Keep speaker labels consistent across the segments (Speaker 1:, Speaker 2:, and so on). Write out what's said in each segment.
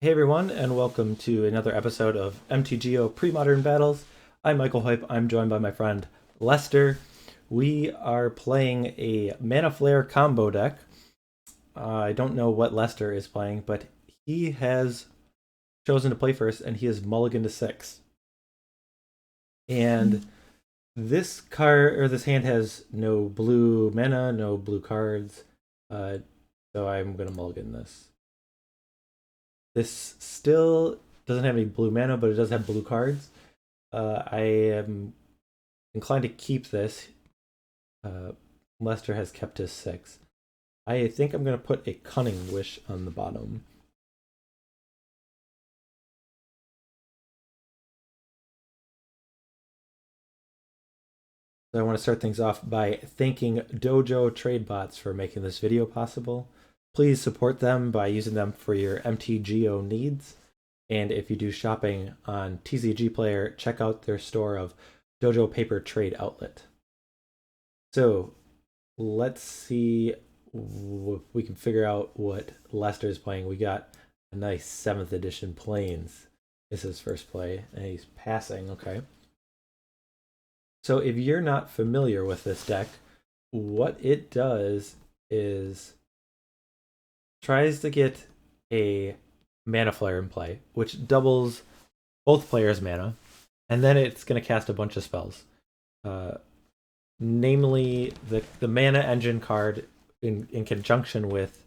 Speaker 1: Hey everyone, and welcome to another episode of MTGO Premodern Battles. I'm Michael Hype. I'm joined by my friend Lester. We are playing a Mana Flare combo deck. I don't know what Lester is playing, but he has chosen to play first, and he is mulligan to 6. And this card or this hand has no blue mana, no blue cards. Uh, so I'm gonna mulligan this. This still doesn't have any blue mana, but it does have blue cards. I am inclined to keep this. Uh, Lester has kept his 6. I think I'm going to put a Cunning Wish on the bottom. So I want to start things off by thanking DojoTradeBots for making this video possible. Please support them by using them for your MTGO needs. And if you do shopping on TCG Player, check out their store of Dojo Paper Trade Outlet. So let's see if we can figure out what Lester is playing. We got a nice 7th edition Plains. This is his first play, and he's passing. Okay. So if you're not familiar with this deck, what it does is tries to get a mana flare in play, which doubles both players' mana, and then it's going to cast a bunch of spells. Namely, the mana engine card in conjunction with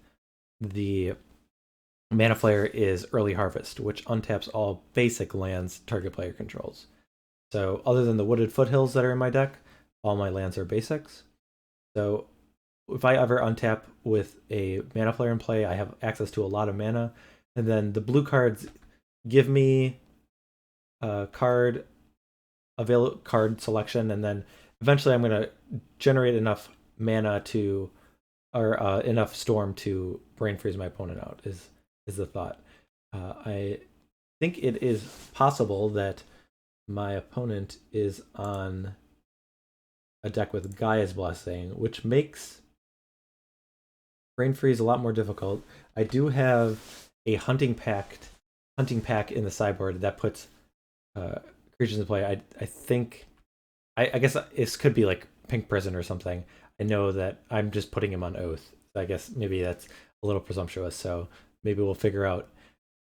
Speaker 1: the mana flare is Early Harvest, which untaps all basic lands target player controls. So other than the Wooded Foothills that are in my deck, all my lands are basics. So if I ever untap with a mana flare in play, I have access to a lot of mana. And then the blue cards give me a card selection, and then eventually I'm going to generate enough mana to, or enough storm to brain freeze my opponent out, is the thought. I think it is possible that my opponent is on a deck with Gaia's Blessing, which makes brain freeze a lot more difficult. I do have a hunting pack in the sideboard that puts creatures in play. I think I guess this could be like Pink Prison or something. I know that I'm just putting him on oath. I guess maybe that's a little presumptuous. So maybe we'll figure out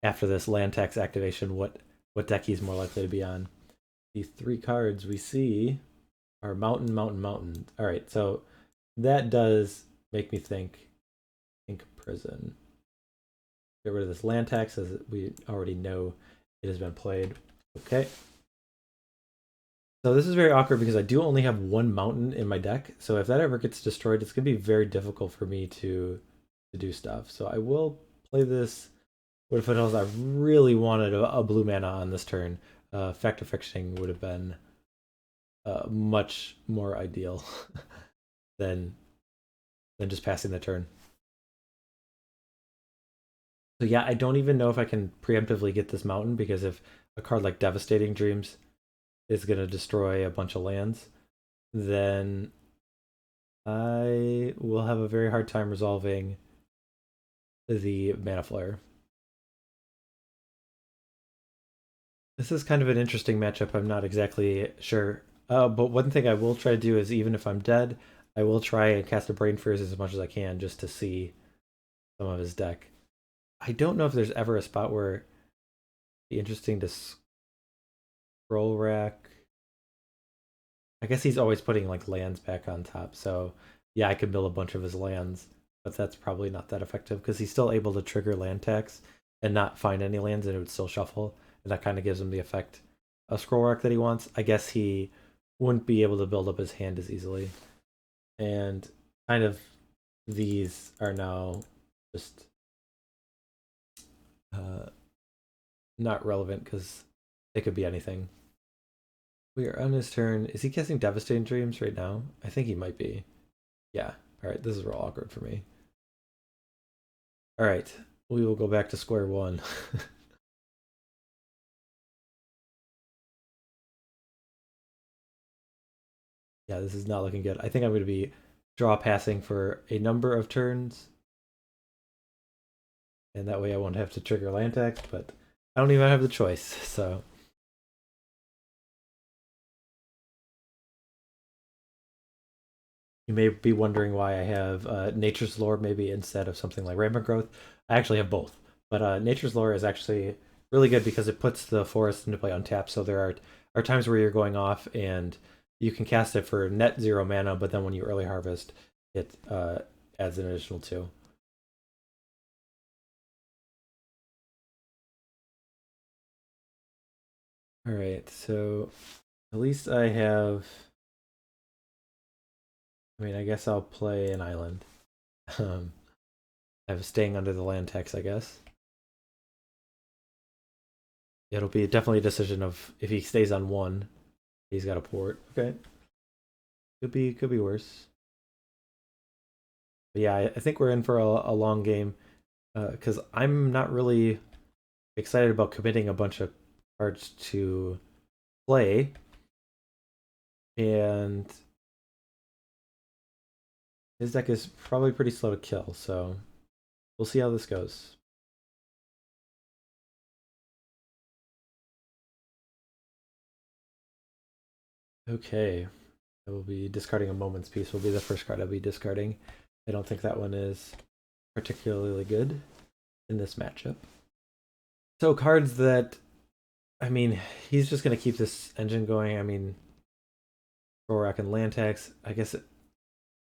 Speaker 1: after this land tax activation what deck he's more likely to be on. The 3 cards we see are Mountain, Mountain, Mountain. All right, so that does make me think Pink Prison. Get rid of this land tax, as we already know it has been played. Okay. So this is very awkward because I do only have 1 mountain in my deck. So if that ever gets destroyed, it's going to be very difficult for me to do stuff. So I will play this. What if it was I really wanted a blue mana on this turn? Factor Fixing would have been much more ideal than just passing the turn. So yeah, I don't even know if I can preemptively get this mountain, because if a card like Devastating Dreams is going to destroy a bunch of lands, then I will have a very hard time resolving the mana flare. This is kind of an interesting matchup. I'm not exactly sure. But one thing I will try to do is, even if I'm dead, I will try and cast a Brain Freeze as much as I can just to see some of his deck. I don't know if there's ever a spot where it'd be interesting to scroll rack. I guess he's always putting like lands back on top, so yeah, I could mill a bunch of his lands, but that's probably not that effective because he's still able to trigger land tax and not find any lands, and it would still shuffle, and that kind of gives him the effect of scroll rack that he wants. I guess he wouldn't be able to build up his hand as easily, and kind of these are now just not relevant because they could be anything. We are on his turn. Is he casting Devastating Dreams right now? I think he might be. Yeah. All right. This is real awkward for me. All right. We will go back to square one. Yeah, this is not looking good. I think I'm going to be draw passing for a number of turns. and that way I won't have to trigger land tax, but I don't even have the choice, so. You may be wondering why I have Nature's Lore maybe instead of something like Rampant Growth. I actually have both, but Nature's Lore is actually really good because it puts the forest into play untapped. So there are times where you're going off and you can cast it for net 0 mana, but then when you early harvest, it adds an additional 2. All right, so at least I have. I mean, I guess I'll play an island. Um, I have staying under the land tax, I guess. It'll be definitely a decision of if he stays on 1, he's got a port. Okay, could be worse. But yeah, I think we're in for a long game because I'm not really excited about committing a bunch of cards to play, and his deck is probably pretty slow to kill. So we'll see how this goes. Okay, I will be discarding a Moment's Peace. Will be the first card I'll be discarding. I don't think that one is particularly good in this matchup. So cards that, I mean, he's just gonna keep this engine going. I mean, Rorak and land tax. I guess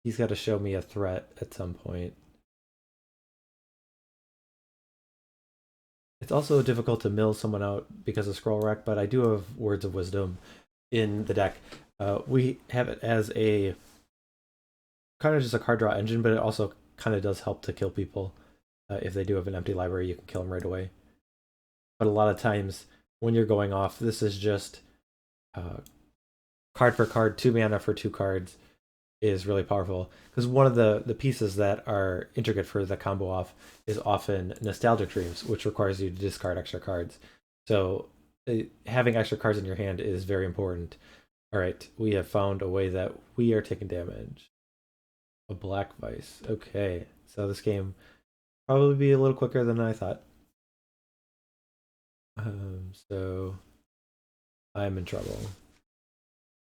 Speaker 1: he's got to show me a threat at some point. It's also difficult to mill someone out because of Scroll Rack, but I do have Words of Wisdom in the deck. We have it as a kind of just a card draw engine, but it also kind of does help to kill people. If they do have an empty library, you can kill them right away. But a lot of times when you're going off, this is just card for card, 2 mana for 2 cards is really powerful. Because one of the pieces that are intricate for the combo off is often Nostalgic Dreams, which requires you to discard extra cards. So having extra cards in your hand is very important. All right, we have found a way that we are taking damage. A Black Vice. Okay, so this game probably be a little quicker than I thought. So I'm in trouble.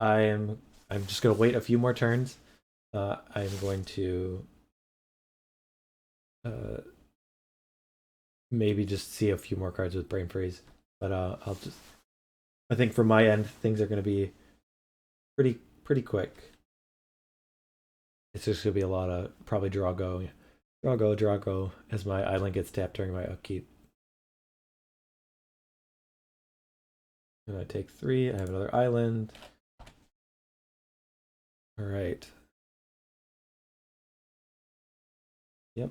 Speaker 1: I'm just gonna wait a few more turns. I'm going to maybe just see a few more cards with Brain Freeze, but I'll just. I think from my end, things are going to be pretty quick. It's just going to be a lot of probably draw go as my island gets tapped during my upkeep. I'm going to take 3. I have another island. All right. Yep.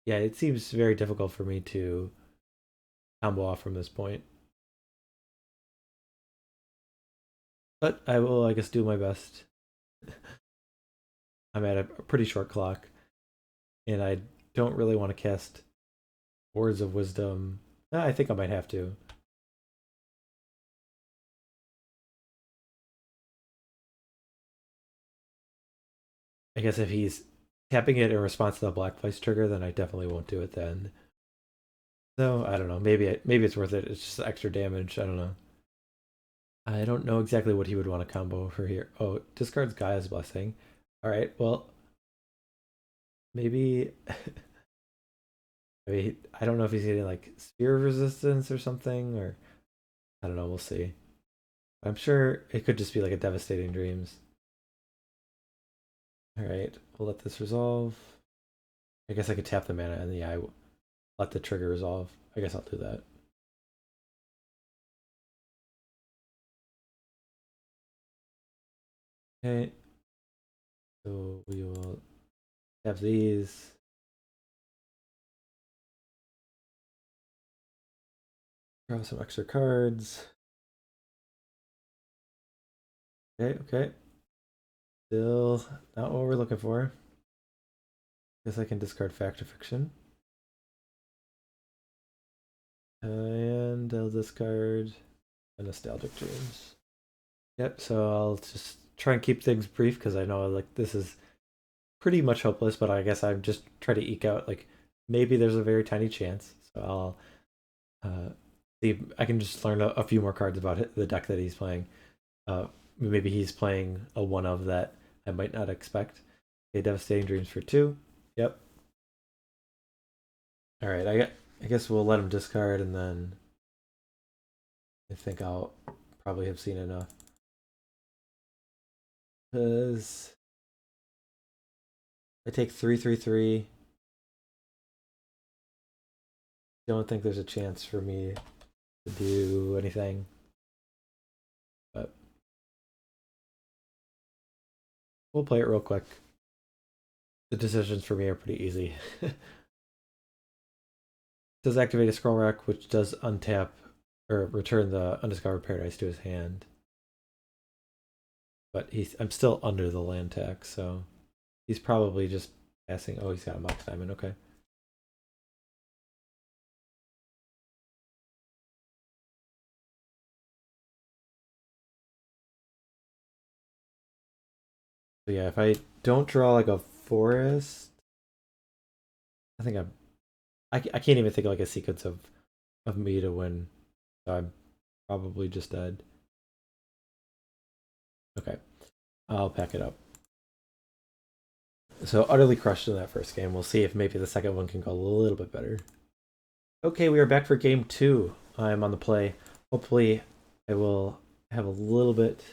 Speaker 1: Yeah, it seems very difficult for me to combo off from this point. But I will, I guess, do my best. I'm at a pretty short clock, and I don't really want to cast Words of Wisdom. I think I might have to. I guess if he's tapping it in response to the Black Place trigger, then I definitely won't do it then. So I don't know. Maybe it's worth it. It's just extra damage. I don't know. I don't know exactly what he would want to combo over here. Oh, discards Gaia's Blessing. All right. Well, maybe. I mean, I don't know if he's getting like Sphere of Resistance or something, or I don't know. We'll see. I'm sure it could just be like a Devastating Dreams. All right. We'll let this resolve. I guess I could tap the mana and yeah, let the trigger resolve. I guess I'll do that. Okay. So we will have these. Draw some extra cards. Okay. Still not what we're looking for. Guess I can discard Fact or Fiction. And I'll discard a Nostalgic Dreams. Yep, so I'll just try and keep things brief because I know like this is pretty much hopeless, but I guess I'm just trying to eke out like maybe there's a very tiny chance. So I'll see if I can just learn a few more cards about the deck that he's playing. Maybe he's playing a one of that I might not expect. Okay, Devastating Dreams for 2. Yep. All right, I guess we'll let him discard, and then I think I'll probably have seen enough. Because I take 3/3/3. Don't think there's a chance for me to do anything. But we'll play it real quick. The decisions for me are pretty easy. Does activate a scroll rack, which does untap or return the Undiscovered Paradise to his hand. But I'm still under the land tax, so he's probably just passing. Oh, he's got a Mox Diamond. Okay. So yeah, if I don't draw like a forest, I think I can't even think of like a sequence of me to win. So I'm probably just dead. Okay, I'll pack it up. So utterly crushed in that first game. We'll see if maybe the second one can go a little bit better. Okay, we are back for game 2. I'm on the play. Hopefully, I will have a little bit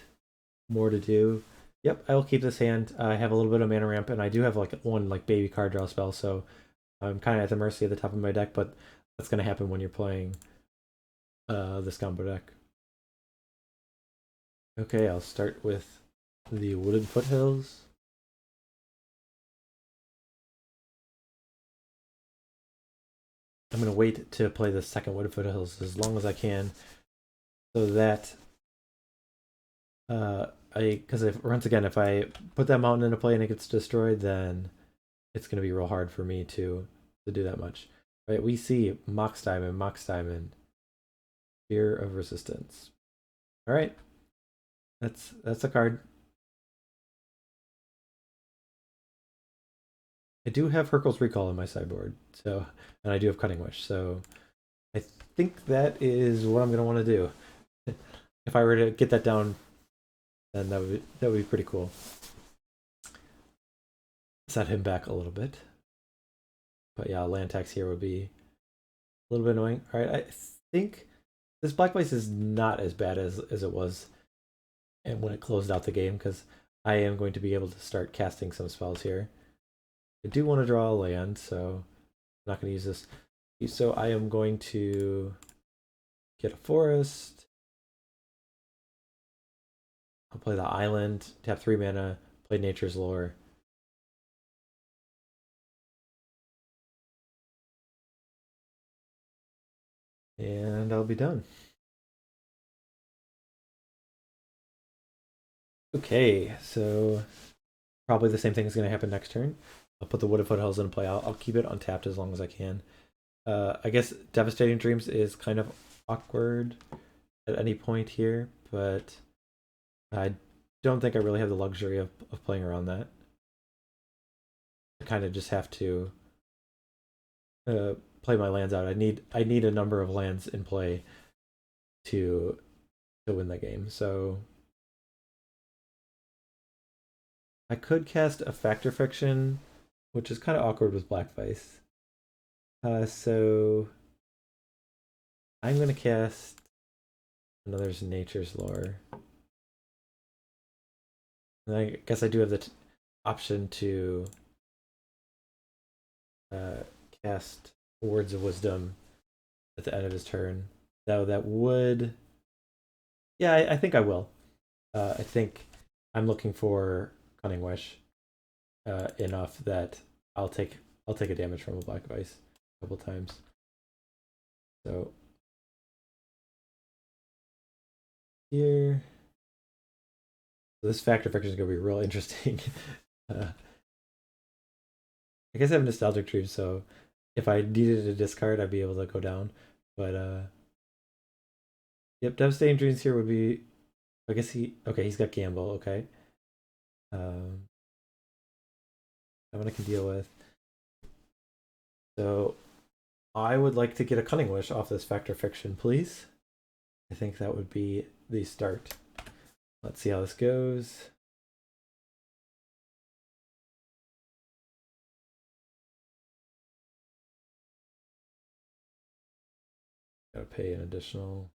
Speaker 1: more to do. Yep, I will keep this hand. I have a little bit of mana ramp, and I do have like one like baby card draw spell, so I'm kind of at the mercy of the top of my deck, but that's going to happen when you're playing this combo deck. Okay, I'll start with the Wooded Foothills. I'm going to wait to play the second Wooded Foothills as long as I can, so that because if once again if I put that mountain into play and it gets destroyed, then it's going to be real hard for me to do that much. Right? We see Mox Diamond, Fear of Resistance. All right, that's a card. I do have Hurkyl's Recall in my sideboard, so and I do have Cunning Wish, so I think that is what I'm going to want to do. If I were to get that down, then that would be pretty cool. Set him back a little bit, but yeah, land tax here would be a little bit annoying. All right, I think this black place is not as bad as it was, and when it closed out the game, because I am going to be able to start casting some spells here. I do want to draw a land, so I'm not going to use this. So I am going to get a forest. I'll play the island, tap 3 mana, play Nature's Lore. And I'll be done. Okay, so probably the same thing is going to happen next turn. I'll put the Wooded Foothills in play. I'll keep it untapped as long as I can. I guess Devastating Dreams is kind of awkward at any point here, but I don't think I really have the luxury of playing around that. I kind of just have to play my lands out. I need a number of lands in play to win the game. So I could cast a Factor Fiction, which is kind of awkward with Black Vice. So I'm gonna cast another Nature's Lore. And I guess I do have the option to cast Words of Wisdom at the end of his turn. Though that would, yeah, I think I will. I think I'm looking for Cunning Wish enough that I'll take a damage from a Black Vice a couple times. So here, this Factor Fiction is gonna be real interesting. I guess I have Nostalgic Dream, so if I needed a discard, I'd be able to go down. But yep, Devastating Dreams here would be. I guess he's got Gamble. Okay. that one I can deal with. So I would like to get a Cunning Wish off this Fact or Fiction, please. I think that would be the start. Let's see how this goes. Gotta pay an additional.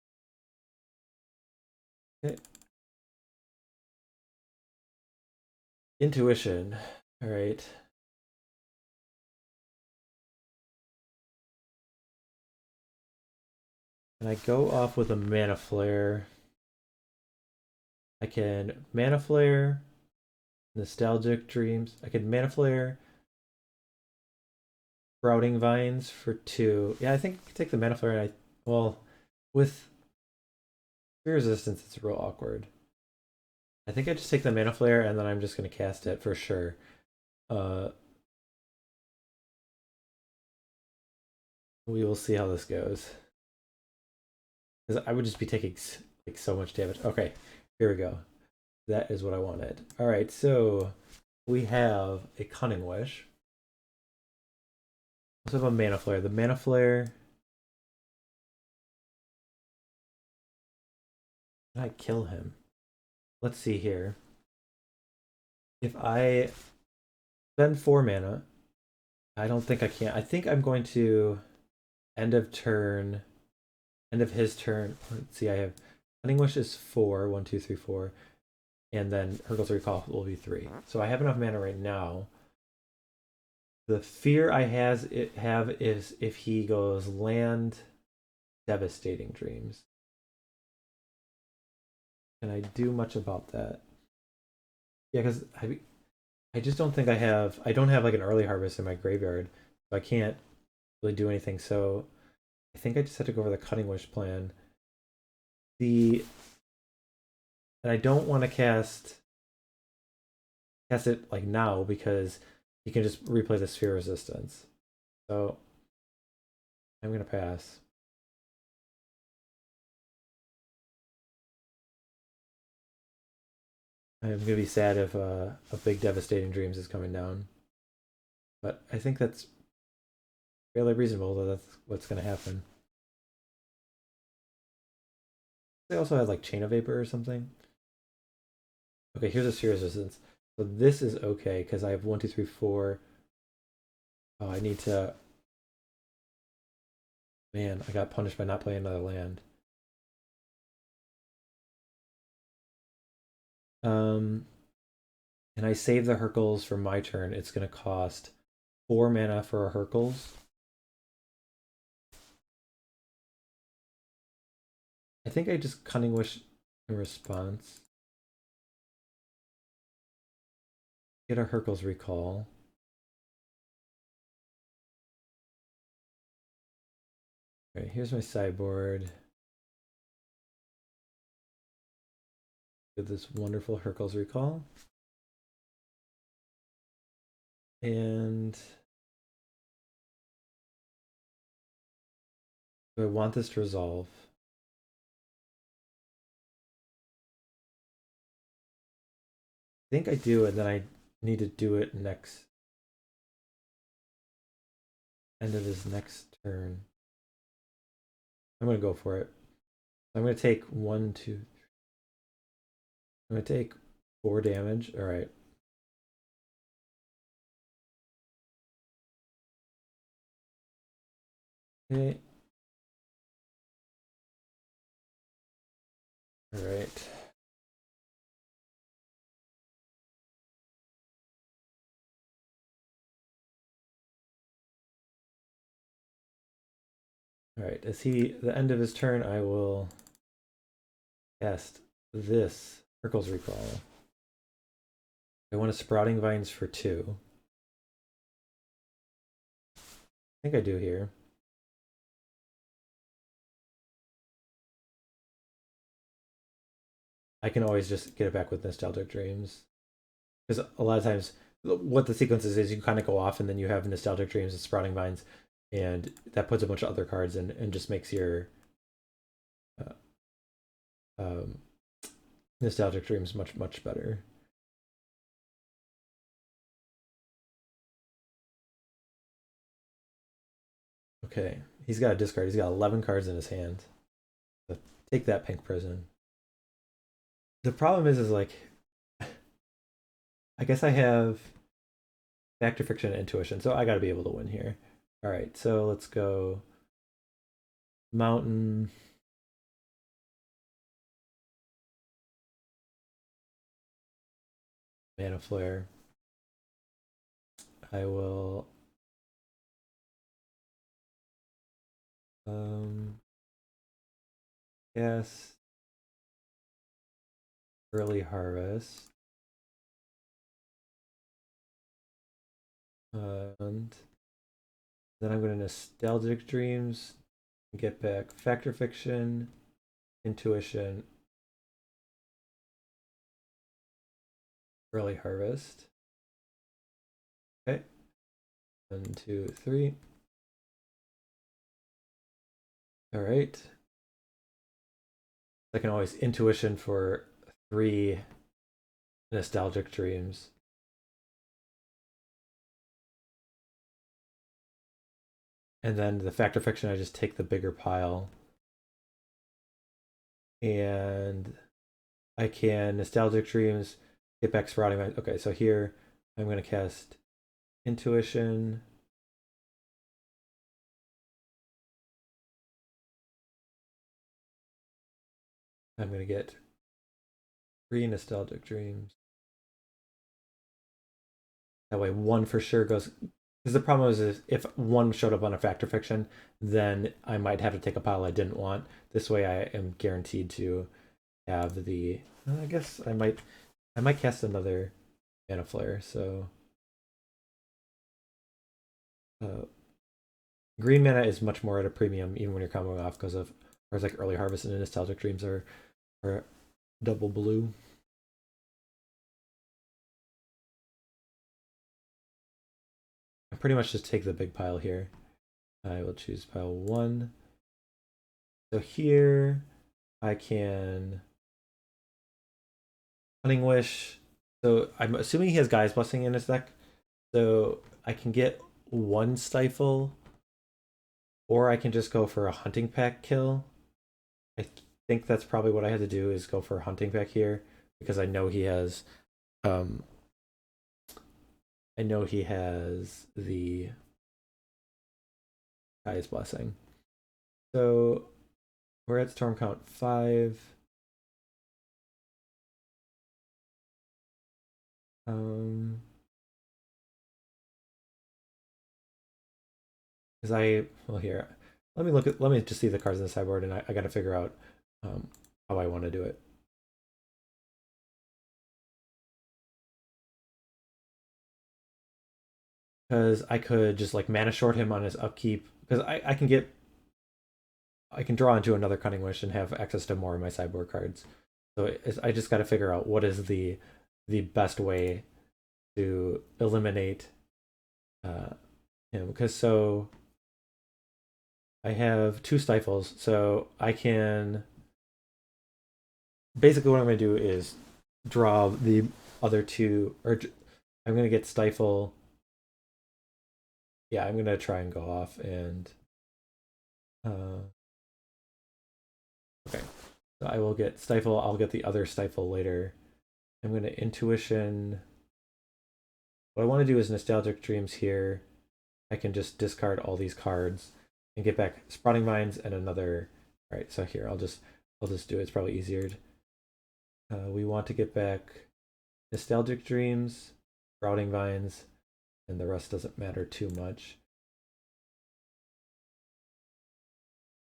Speaker 1: Okay. Intuition. All right. Can I go off with a Mana Flare? I can Mana Flare, Nostalgic Dreams. I can Mana Flare, Sprouting Vines for 2. Yeah, I think I can take the Mana Flare and well, with Fear Resistance, it's real awkward. I think I just take the Mana Flare and then I'm just going to cast it for sure. We will see how this goes. Because I would just be taking like so much damage. Okay, here we go. That is what I wanted. All right, so we have a Cunning Wish. We also have a Mana Flare. The Mana Flare. Can I kill him? Let's see here. If I spend 4 mana, I don't think I can. I think I'm going to end of turn, end of his turn. Let's see, I have Cunning Wish is 4, 1, 2, 3, 4, and then Hurkyl's Recall will be 3. So I have enough mana right now. The fear I have is if he goes land Devastating Dreams. Can I do much about that? Yeah, because I just don't think I don't have like an early harvest in my graveyard, so I can't really do anything. So I think I just have to go over the Cunning Wish plan. And I don't want to cast it like now because you can just replay the Sphere Resistance. So I'm gonna pass. I'm gonna be sad if a big Devastating Dreams is coming down, but I think that's fairly reasonable that that's what's gonna happen. They also had like Chain of Vapor or something. Okay, here's a Sphere Resistance. So this is okay because I have 1, 2, 3, 4. Oh, I need to. Man, I got punished by not playing another land. And I save the Hurkyls for my turn. It's going to cost 4 mana for a Hurkyls. I think I just Cunning Wish in response. Get a Hurkyl's Recall. Okay, here's my sideboard. With this wonderful Hurkyl's Recall. And do I want this to resolve? I think I do, and then I need to do it next. End of his next turn. I'm going to go for it. I'm going to take 1, 2. I'm going to take 4 damage. All right. Okay. All right. All right. As the end of his turn, I will cast this Hurkyl's Recall. I want a Sprouting Vines for 2. I think I do here. I can always just get it back with Nostalgic Dreams. Because a lot of times, what the sequence is you kind of go off and then you have Nostalgic Dreams and Sprouting Vines, and that puts a bunch of other cards in and just makes your uh, um, Nostalgic Dreams much, much better. Okay, he's got a discard. He's got 11 cards in his hand. So take that, Pink Prison. The problem is like, I guess I have Factor Fiction and Intuition, so I got to be able to win here. All right, so let's go Mountain. Mana Flare. I will yes, Early Harvest. And then I'm going to Nostalgic Dreams, get back Factor Fiction, Intuition, Early Harvest. Okay. 1, 2, 3. All right. I can always Intuition for 3 Nostalgic Dreams. And then the Factor Fiction, I just take the bigger pile. And I can Nostalgic Dreams, get back Sprouting Vines. Okay, so here I'm going to cast Intuition. I'm going to get 3 Nostalgic Dreams. That way 1 for sure goes. Because the problem is if 1 showed up on a Factor Fiction, then I might have to take a pile I didn't want. This way I am guaranteed to have the. I guess I might cast another Mana Flare. So green mana is much more at a premium even when you're comboing off because of cards like Early Harvest and Nostalgic Dreams are double blue. I pretty much just take the big pile here. I will choose pile 1. So here I can Cunning Wish. So I'm assuming he has Guy's Blessing in his deck. So I can get 1 Stifle, or I can just go for a Hunting Pack kill. I think that's probably what I had to do, is go for a Hunting Pack here, because I know he has the Guy's Blessing. So we're at Storm Count 5. Because here, let me just see the cards in the sideboard, and I got to figure out how I want to do it. Because I could just like mana short him on his upkeep, because I can draw into another Cunning Wish and have access to more of my sideboard cards. So I just got to figure out what is the best way to eliminate him. Because so I have 2 Stifles, so I can basically what I'm going to do is draw the other 2, or I'm going to get Stifle. Yeah, I'm going to try and go off and okay. So I will get Stifle. I'll get the other Stifle later. I'm going to Intuition. What I want to do is Nostalgic Dreams here. I can just discard all these cards and get back Sprouting Vines and another. All right, so here I'll just do it. It's probably easier. We want to get back Nostalgic Dreams, Sprouting Vines, and the rest doesn't matter too much.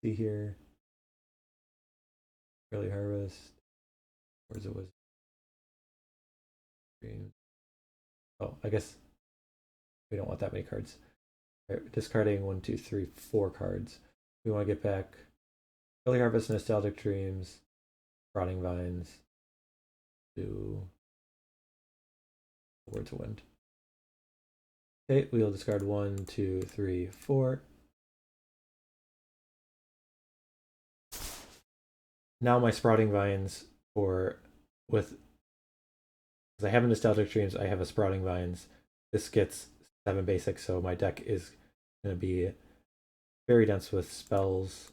Speaker 1: See here. Early Harvest. Where's it was? Oh, I guess we don't want that many cards. Right, discarding 1, 2, 3, 4 cards. We want to get back Early Harvest, Nostalgic Dreams, Rotting Vines, to Words of Wind. Okay, we'll discard 1, 2, 3, 4. Now my Sprouting Vines because I have a Nostalgic Dreams, I have a Sprouting Vines. This gets 7 basic, so my deck is going to be very dense with spells.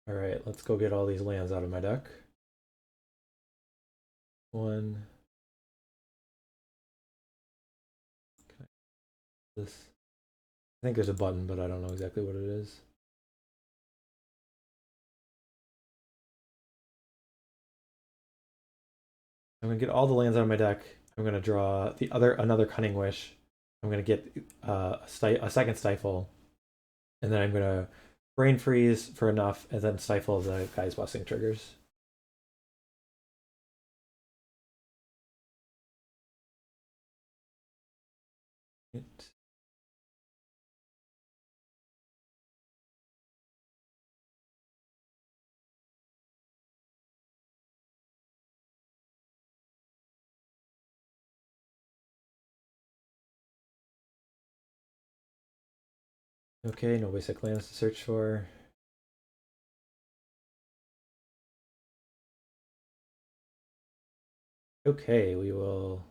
Speaker 1: All right, let's go get all these lands out of my deck. One. This. I think there's a button, but I don't know exactly what it is. I'm gonna get all the lands out of my deck. I'm gonna draw another Cunning Wish. I'm gonna get a second Stifle, and then I'm gonna Brain Freeze for enough, and then Stifle the Guy's Blessing triggers. Okay, no basic lands to search for. Okay, we will.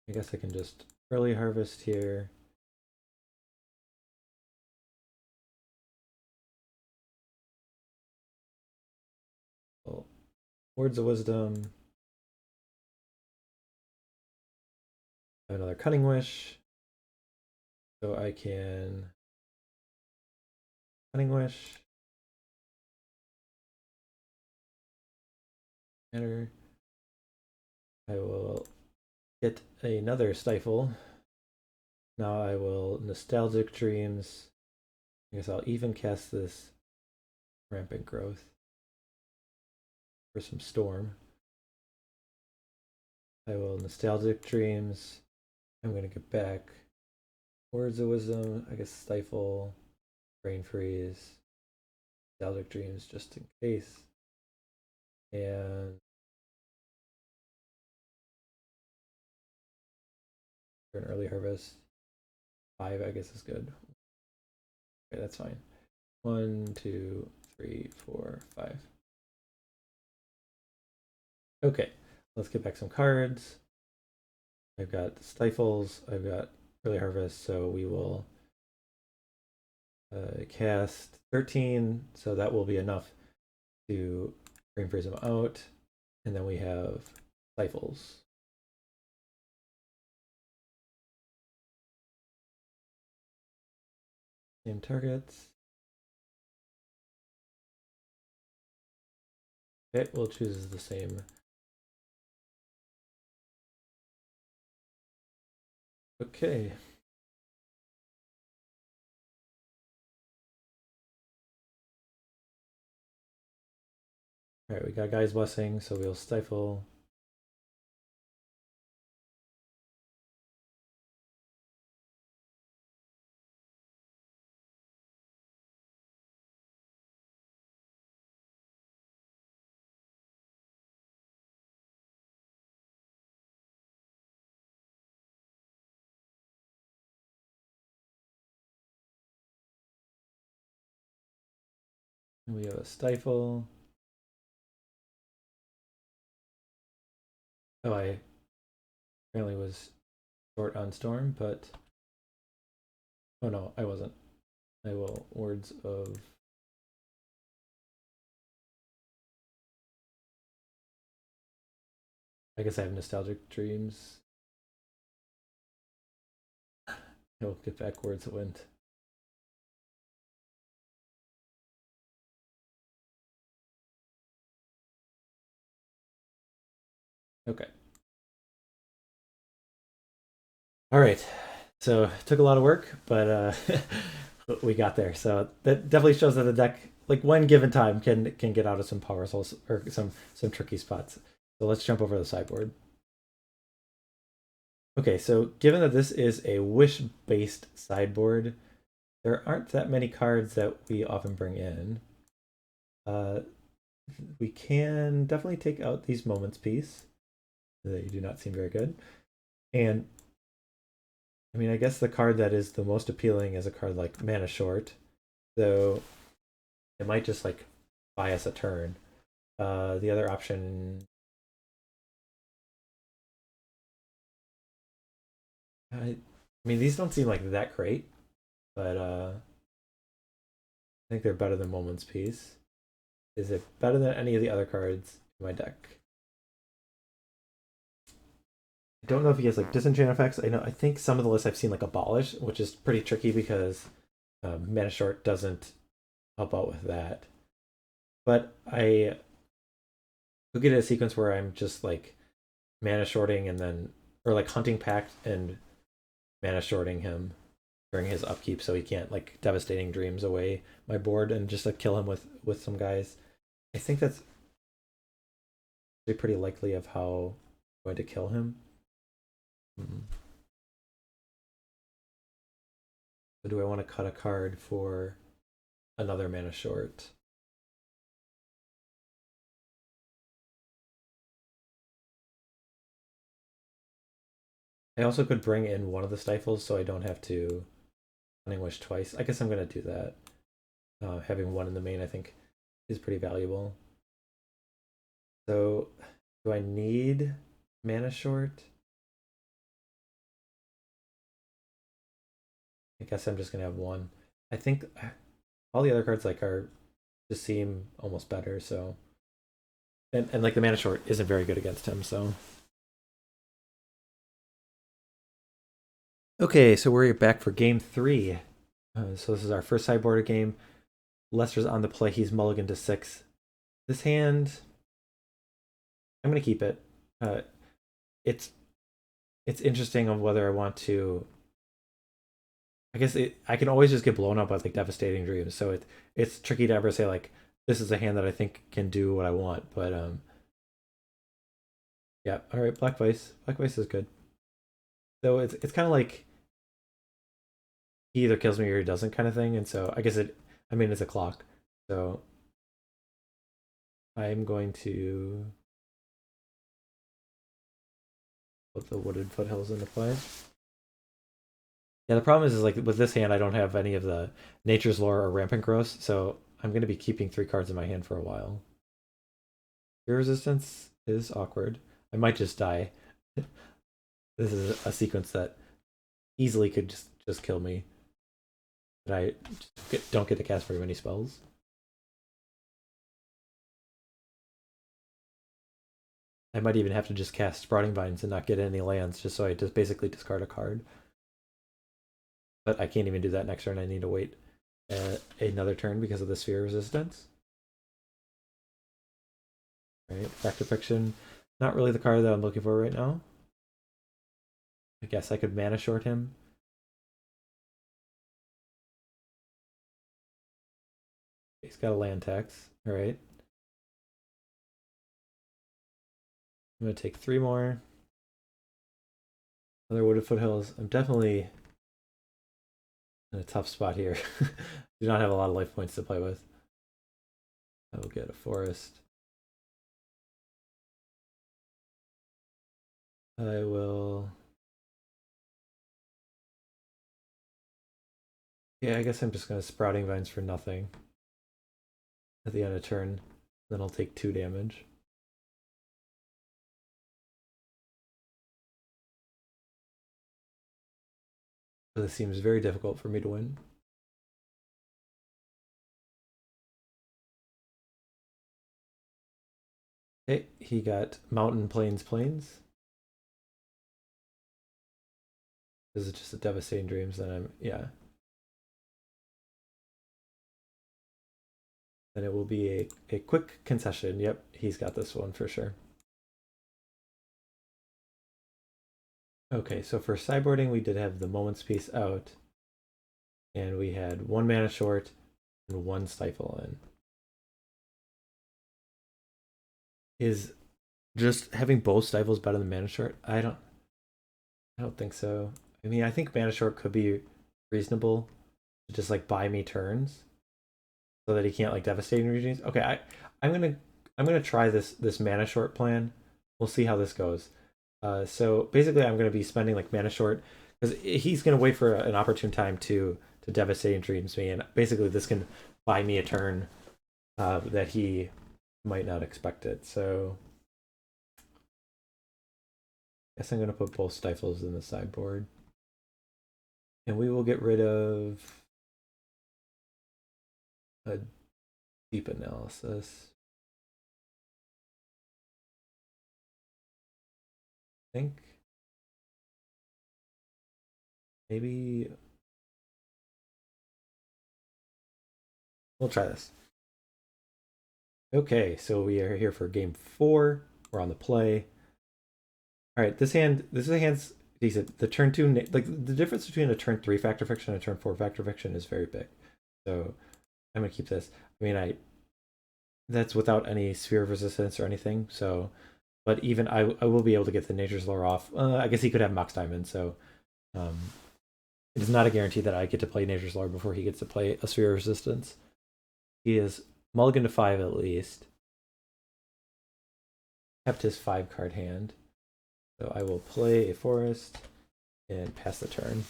Speaker 1: I guess I can just early harvest here. Well, Words of Wisdom. I have another Cunning Wish. So I can Cunning Wish. Enter. I will get another Stifle. Now I will Nostalgic Dreams. I guess I'll even cast this Rampant Growth for some Storm. I will Nostalgic Dreams. I'm going to get back Words of Wisdom. I guess Stifle, Brain Freeze, Nostalgic Dreams just in case. And for an early harvest, 5 I guess is good. Okay, that's fine. 1, 2, 3, 4, 5. Okay, let's get back some cards. I've got Stifles, I've got early harvest, so we will cast 13, so that will be enough to Brain Freeze them out. And then we have Stifles. Same targets. Okay, we'll choose the same. Okay. All right, we got Guy's Blessing, so we'll Stifle. And we have a Stifle. Oh, I apparently was short on Storm, but oh no, I wasn't. I will Words of I guess I have Nostalgic Dreams. I will get back Words of Wind. Okay. All right. So it took a lot of work, but we got there. So that definitely shows that the deck, like when given time, can get out of some power souls or some tricky spots. So let's jump over the sideboard. Okay, so given that this is a wish-based sideboard, there aren't that many cards that we often bring in. We can definitely take out these Moments piece. They do not seem very good. And I mean, I guess the card that is the most appealing is a card like Mana Short. So it might just like buy us a turn. The other option, I mean, these don't seem like that great, but I think they're better than Moment's Peace. Is it better than any of the other cards in my deck? I don't know if he has like disenchant effects. I think some of the lists I've seen like abolish, which is pretty tricky because mana short doesn't help out with that. But I could get a sequence where I'm just like mana shorting and then or like hunting pact and mana shorting him during his upkeep so he can't like devastating dreams away my board and just like kill him with some guys. I think that's pretty likely of how I'm going to kill him. So do I want to cut a card for another mana short? I also could bring in one of the stifles so I don't have to Cunning Wish twice. I guess I'm going to do that. Having one in the main I think is pretty valuable. So do I need mana short? I guess I'm just gonna have one. I think all the other cards like are just seem almost better. So and like the mana short isn't very good against him. So okay, so we're back for game 3. So this is our first sideboard game. Lester's on the play. He's mulliganed to 6. This hand, I'm gonna keep it. It's interesting on whether I want to. I guess I can always just get blown up by like devastating dreams. So it's tricky to ever say like this is a hand that I think can do what I want. But yeah, all right, Black Vice. Black Vice is good. So it's kind of like he either kills me or he doesn't kind of thing. And so I guess I mean it's a clock. So I'm going to put the Wooded Foothills into play. Yeah, the problem is like with this hand, I don't have any of the Nature's Lore or Rampant Growth, so I'm going to be keeping 3 cards in my hand for a while. Fear Resistance is awkward. I might just die. This is a sequence that easily could just kill me. But I don't get to cast very many spells. I might even have to just cast Sprouting Vines and not get any lands just so I just basically discard a card. But I can't even do that next turn. I need to wait another turn because of the Sphere Resistance. Right, Factor Fiction. Not really the card that I'm looking for right now. I guess I could mana short him. He's got a land tax. All right. I'm going to take 3 more. Another Wooded Foothills. I'm definitely in a tough spot here. Do not have a lot of life points to play with. I will get a forest. I will. Yeah, I guess I'm just going to Sprouting Vines for nothing at the end of turn. Then I'll take 2 damage. So this seems very difficult for me to win. Okay, he got Mountain, Plains, Plains. This is just a devastating dreams that yeah. Then it will be a quick concession. Yep, he's got this one for sure. Okay, so for sideboarding, we did have the Moment's Peace out. And we had 1 mana short and 1 stifle in. Is just having both stifles better than mana short? I don't think so. I mean, I think mana short could be reasonable to just like buy me turns so that he can't like devastating regions. Okay, I'm gonna try this mana short plan. We'll see how this goes. So basically, I'm gonna be spending like mana short because he's gonna wait for an opportune time to devastating dreams me, and basically this can buy me a turn that he might not expect it. So I guess I'm gonna put both Stifles in the sideboard. And we will get rid of a deep analysis. I think maybe we'll try this. Okay, so we are here for game 4. We're on the play. All right, this is a hand's decent. The turn 2, like the difference between a turn 3 factor fiction and a turn 4 factor fiction is very big. So I'm gonna keep this. I mean, that's without any sphere of resistance or anything. So, but even I will be able to get the Nature's Lore off. I guess he could have Mox Diamond. So, um, it is not a guarantee that I get to play Nature's Lore before he gets to play a sphere of resistance. He is mulligan to 5 at least. Kept his 5-card hand. So I will play a forest and pass the turn.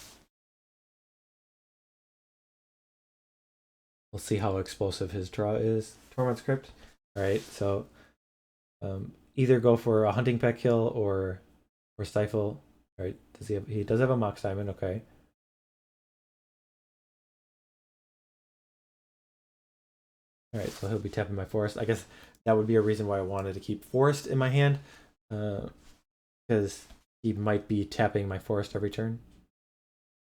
Speaker 1: We'll see how explosive his draw is. Tormod's Crypt. All right, so either go for a hunting pet kill or stifle. All right, does he does have a Mox Diamond? Okay. All right, so he'll be tapping my forest. I guess that would be a reason why I wanted to keep forest in my hand, because he might be tapping my forest every turn,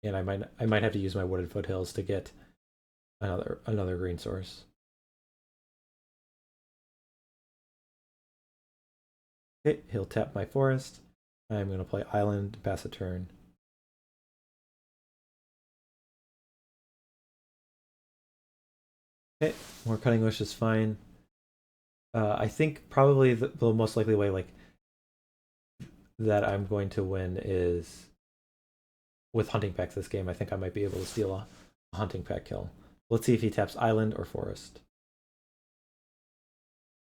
Speaker 1: and I might have to use my Wooded Foothills to get another green source. Okay, he'll tap my forest. I'm going to play island, pass a turn. Okay, more Cunning Wish is fine. I think probably the most likely way that I'm going to win is with hunting packs this game. I think I might be able to steal a hunting pack kill. Let's see if he taps island or forest.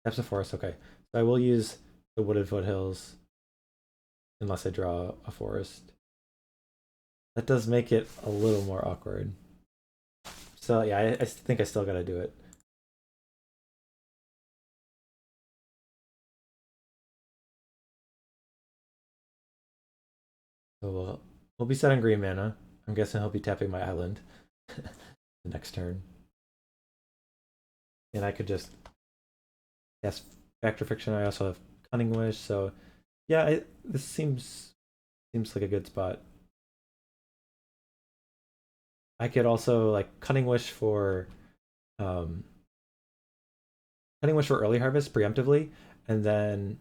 Speaker 1: Taps a forest, okay. So I will use the Wooded Foothills unless I draw a forest. That does make it a little more awkward. So yeah, I think I still gotta do it. So we'll be setting green mana. I'm guessing he'll be tapping my island the next turn. And I could just cast Factor Fiction. I also have Cunning Wish, so yeah, this seems like a good spot. I could also like um Cunning Wish for early harvest preemptively, and then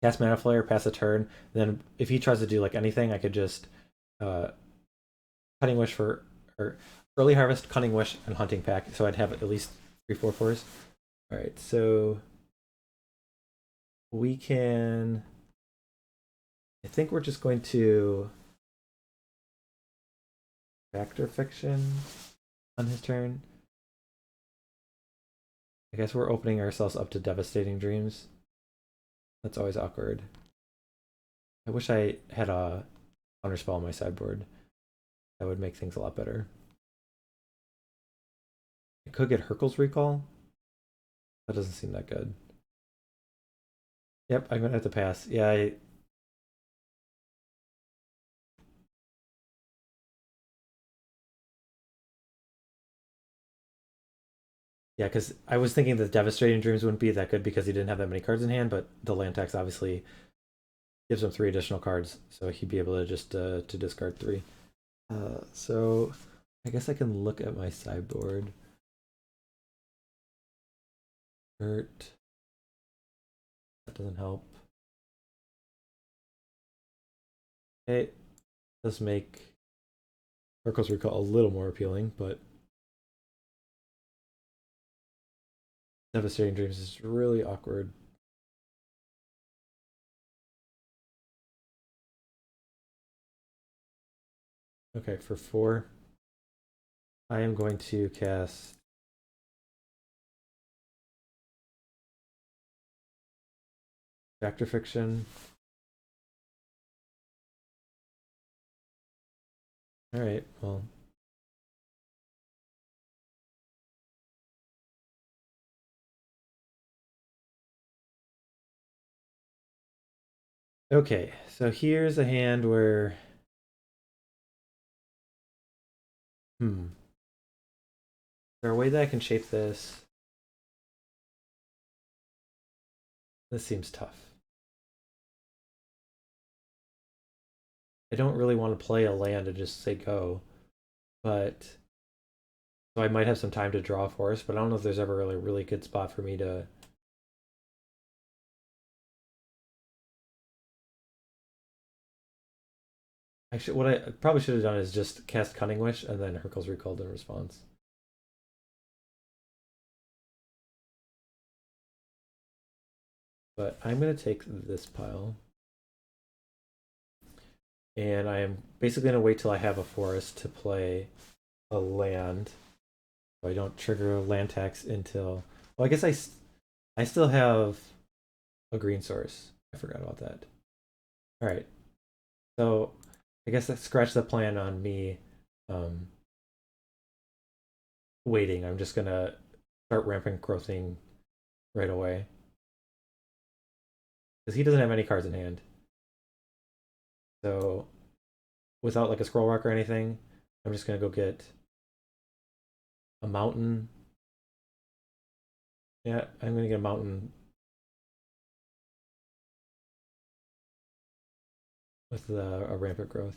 Speaker 1: cast Mana Flare, pass a turn. Then if he tries to do like anything, I could just uh Cunning Wish for or early harvest, Cunning Wish, and hunting pack. So I'd have at least 3/4/4s. All right, so we can. I think we're just going to Factor Fiction on his turn. I guess we're opening ourselves up to Devastating Dreams. That's always awkward. I wish I had a counterspell on my sideboard. That would make things a lot better. I could get Hurkyl's Recall. That doesn't seem that good. Yep, I'm gonna have to pass. Yeah, yeah, because I was thinking that Devastating Dreams wouldn't be that good because he didn't have that many cards in hand, but the land tax obviously gives him 3 additional cards, so he'd be able to just to discard 3. So I guess I can look at my sideboard. Hurt. That doesn't help. It does make Hurkyl's Recall a little more appealing, but Devastating Dreams is really awkward. Okay, for 4, I am going to cast Factor Fiction. All right, well, Okay, so here's a hand where is there a way that I can shape this? This seems tough. I don't really want to play a land and just say go, but so I might have some time to draw a forest, but I don't know if there's ever really a really good spot for me to. Actually, what I probably should have done is just cast Cunning Wish and then Hurkyl's Recalled in response. But I'm going to take this pile. And I am basically going to wait till I have a forest to play a land. So I don't trigger a land tax until. Well, I guess I still have a green source. I forgot about that. All right. So I guess that scratch the plan on me um, waiting. I'm just going to start rampant growthing right away. Because he doesn't have any cards in hand. So without like a scroll rock or anything, I'm just gonna go get a mountain. Yeah, I'm gonna get a mountain with a rampant growth.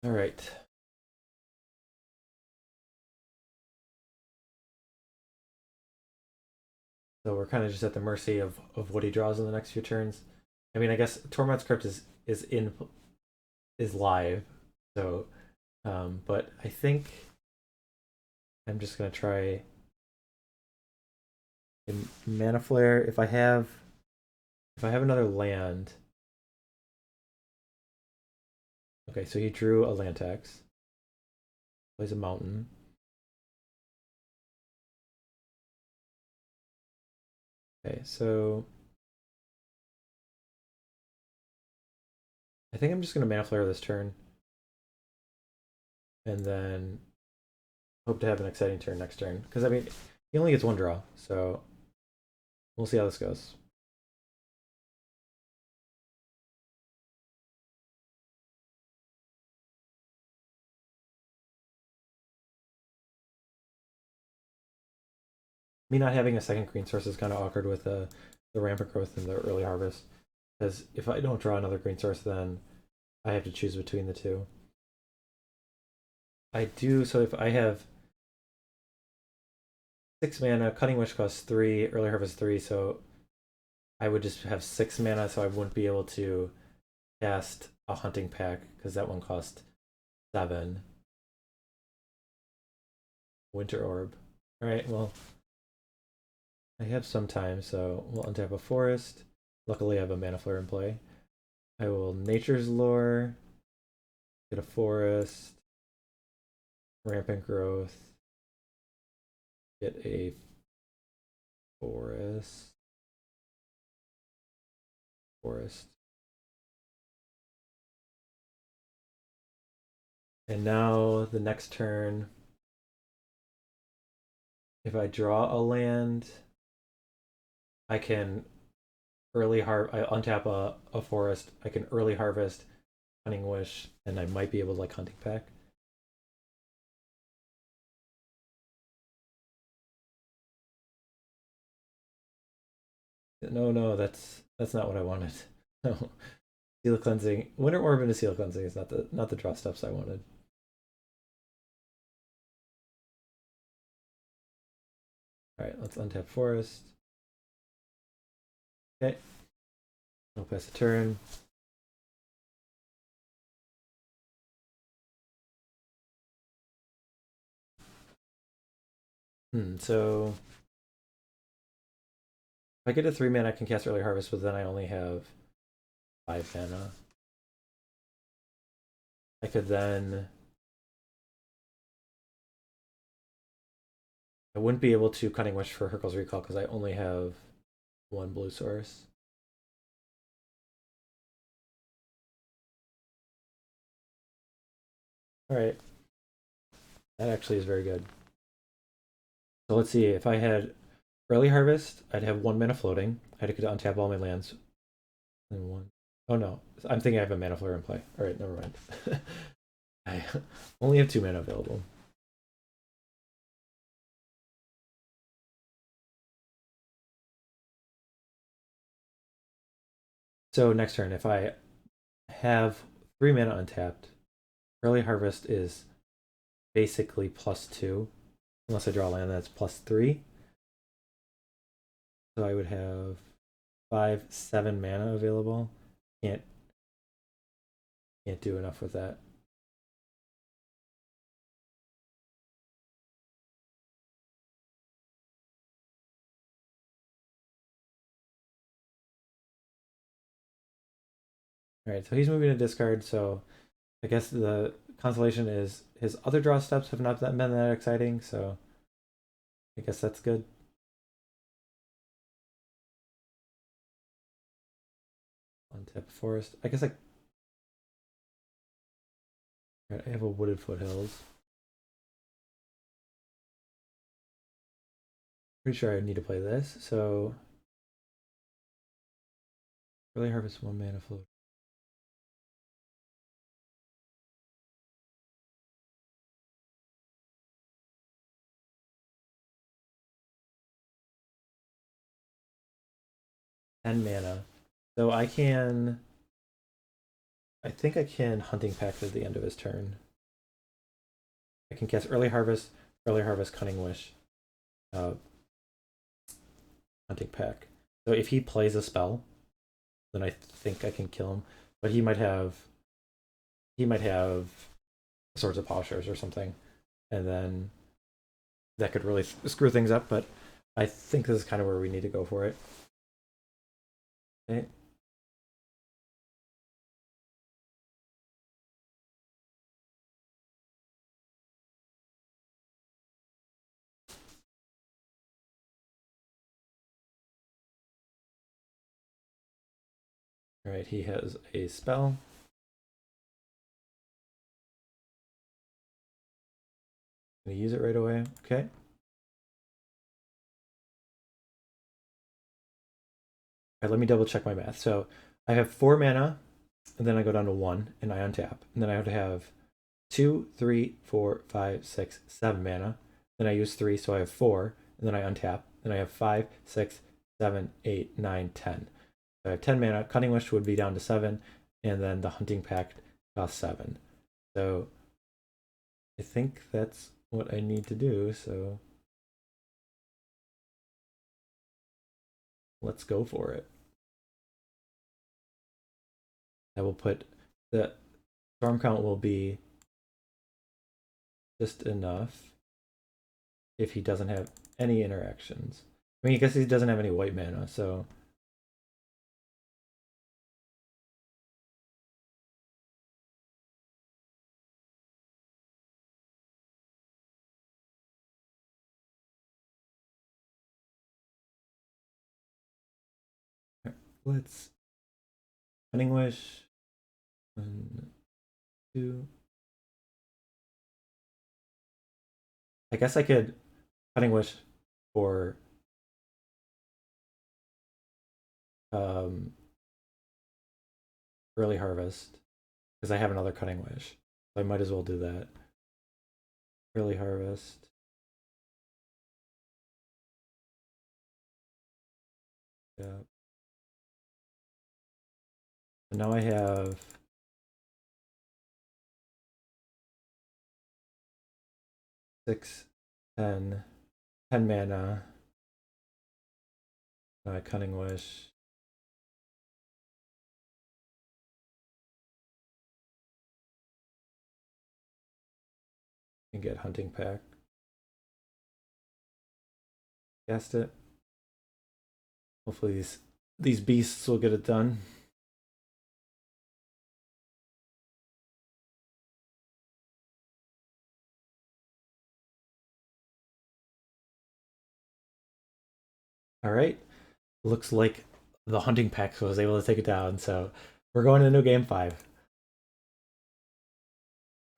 Speaker 1: All right. So we're kind of just at the mercy of what he draws in the next few turns. I mean, I guess Tormod's Crypt is live, so but I think I'm just gonna try in Mana Flare. If I have another land. Okay, so he drew a land tax. Plays a mountain. Okay, so I think I'm just gonna Mana Flare this turn, and then hope to have an exciting turn next turn. Because I mean, he only gets one draw, so we'll see how this goes. Me not having a second green source is kind of awkward with the rampant growth and the early harvest. Because if I don't draw another green source, then I have to choose between the two. I do, so if I have 6 mana, Cunning Wish costs 3, early harvest 3, so I would just have 6 mana, so I wouldn't be able to cast a hunting pack because that one cost 7. Winter Orb. Alright, well, I have some time, so we'll untap a forest. Luckily, I have a Mana Flare in play. I will Nature's Lore, get a forest, Rampant Growth, get a forest, and now the next turn, if I draw a land, I can I untap a forest, I can early harvest Cunning Wish, and I might be able to like hunting pack. No, no, that's not what I wanted. No. Seal cleansing. Winter Orb into seal cleansing is not the draw steps I wanted. Alright, let's untap forest. Okay. I'll pass the turn. So if I get a 3 mana, I can cast early harvest, but then I only have 5 mana. I could then I wouldn't be able to Cunning Wish for Hurkyl's Recall because I only have one blue source. Alright. That actually is very good. So let's see. If I had early harvest, I'd have 1 mana floating. I could untap all my lands. And one. Oh no, I'm thinking I have a mana flare in play. All right, never mind. I only have 2 mana available. So next turn, if I have 3 mana untapped, early harvest is basically +2, unless I draw a land that's +3. So I would have 5, 7 mana available. Can't do enough with that. All right, so he's moving to discard. So I guess the consolation is his other draw steps have not been that exciting. So I guess that's good. Untap forest. I guess I have a Wooded Foothills. Pretty sure I need to play this. So really harvest 1 mana float. And mana. So I think I can Hunting Pact at the end of his turn. I can cast Early Harvest, Cunning Wish, Hunting Pact. So if he plays a spell, then I think I can kill him. But he might have Swords of Plowshares or something, and then that could really screw things up. But I think this is kind of where we need to go for it. Okay. All right, he has a spell. Gonna use it right away. Okay. All right, let me double check my math. So I have 4 mana, and then I go down to 1, and I untap. And then I have to have 2, 3, 4, 5, 6, 7 mana. Then I use 3, so I have 4, and then I untap. Then I have 5, 6, 7, 8, 9, 10. So I have 10 mana. Cunning Wish would be down to 7, and then the Hunting Pact costs 7. So I think that's what I need to do. So let's go for it. I will put the storm count will be just enough if he doesn't have any interactions. I mean, I guess he doesn't have any white mana, so let's Cunning Wish. 1, 2. I guess I could Cunning Wish for um, early harvest because I have another Cunning Wish. So I might as well do that. Early harvest. Yeah. So now I have 6, 10, 10 mana. Cunning Wish. And get Hunting Pack. Cast it. Hopefully these beasts will get it done. All right. Looks like the Hunting Pack was able to take it down. So we're going into game 5.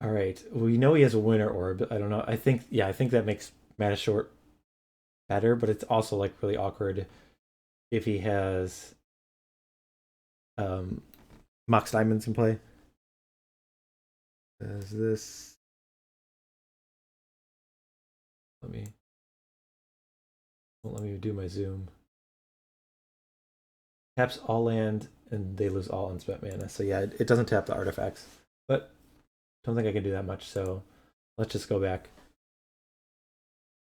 Speaker 1: All right. We know he has a winter orb. I don't know. I think yeah, I think that makes mana short better, but it's also like really awkward if he has um Mox Diamonds in play. Is this let me won't let me do my zoom. Taps all land and they lose all unspent mana. So yeah, it doesn't tap the artifacts. But don't think I can do that much, so let's just go back.